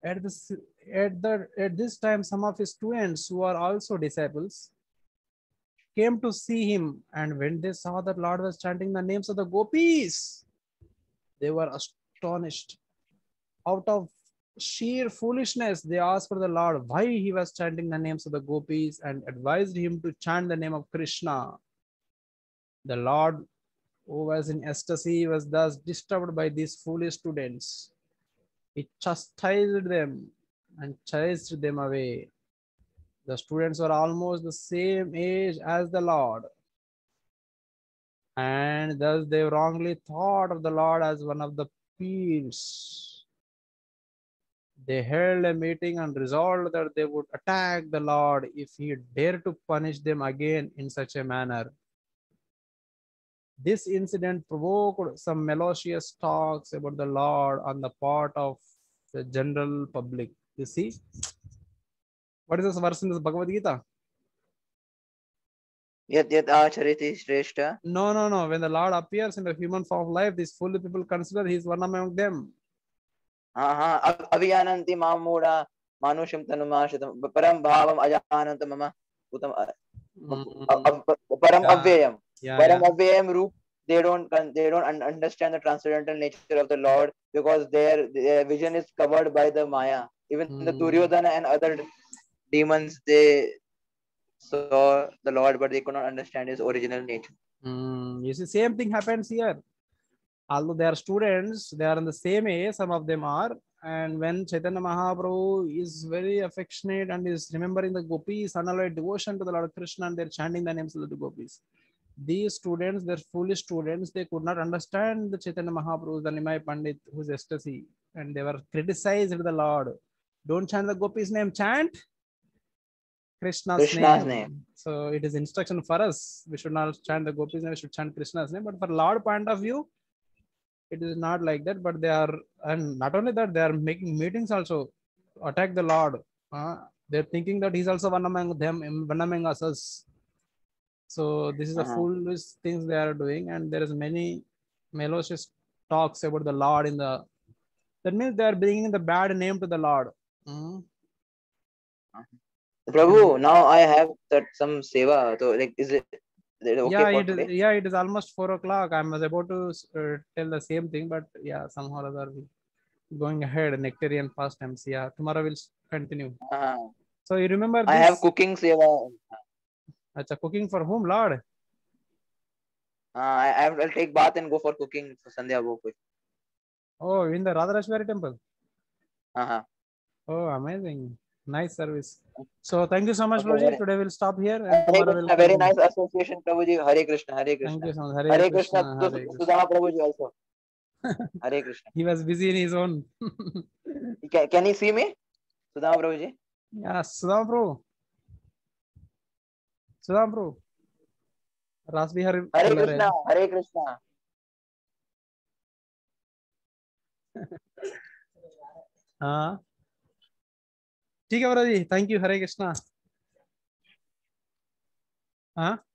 At this time, some of his students who are also disciples came to see him, and when they saw that Lord was chanting the names of the gopis, they were astonished. Out of sheer foolishness, they asked for the Lord why he was chanting the names of the gopis and advised him to chant the name of Krishna. The Lord, who was in ecstasy, was thus disturbed by these foolish students. He chastised them and chased them away. The students were almost the same age as the Lord, and thus they wrongly thought of the Lord as one of the peers. They held a meeting and resolved that they would attack the Lord if he dared to punish them again in such a manner. This incident provoked some malicious talks about the Lord on the part of the general public. You see, what is this verse in this Bhagavad Gita? Yat yat achariti shrestha. No. When the Lord appears in the human form of life, these foolish people consider he is one among them. Aviyananti mamura manusham tanumashitam param bhavam ajananta mama utam param avyayam. Param avyayam roop. They don't understand the transcendental nature of the Lord because their vision is covered by the Maya. Even the Duryodhana and other demons, they saw the Lord, but they could not understand his original nature. You see, same thing happens here. Although they are students, they are in the same age, some of them are. And when Chaitanya Mahaprabhu is very affectionate and is remembering the gopis, unalloyed devotion to the Lord Krishna, and they're chanting the names of the gopis. These students, they're foolish students, they could not understand the Chaitanya Mahaprabhu, the Nimai Pandit, whose ecstasy, and they were criticized the Lord. Don't chant the gopis' name, chant Krishna's name. So it is instruction for us. We should not chant the gopis' name, we should chant Krishna's name. But for Lord point of view, it is not like that. But they are, and not only that, they are making meetings also attack the Lord. They're thinking that he's also one among them, one among us. So this is the foolish things they are doing, and there is many malicious talks about the Lord in the. That means they are bringing the bad name to the Lord. Prabhu, now I have some seva. So, like, is it okay it is almost 4 o'clock. I was about to tell the same thing, but yeah, somehow or other going ahead. Nectarian fast times. Yeah, tomorrow we'll continue. So you remember this? I have cooking seva. Achha, cooking for whom, Lord? I'll take bath and go for cooking for Sandhya Bhog. Oh, in the Radharashwari temple? Oh, amazing. Nice service. So thank you so much, Prabhuji. Today we'll stop here. And tomorrow we'll very nice association, Prabhuji. Hare Krishna, Hare Krishna. Thank you so much. Hare Krishna. Sudama Prabhuji also. Hare Krishna. He was busy in his own. Can he see me? Sudama Prabhuji? Yeah, Sudama Prabhu. Sudama Prabhu. Rasbihar. Hare Krishna, Hare Krishna. हाँ ठीक है जी, thank you, हरे कृष्णा। हाँ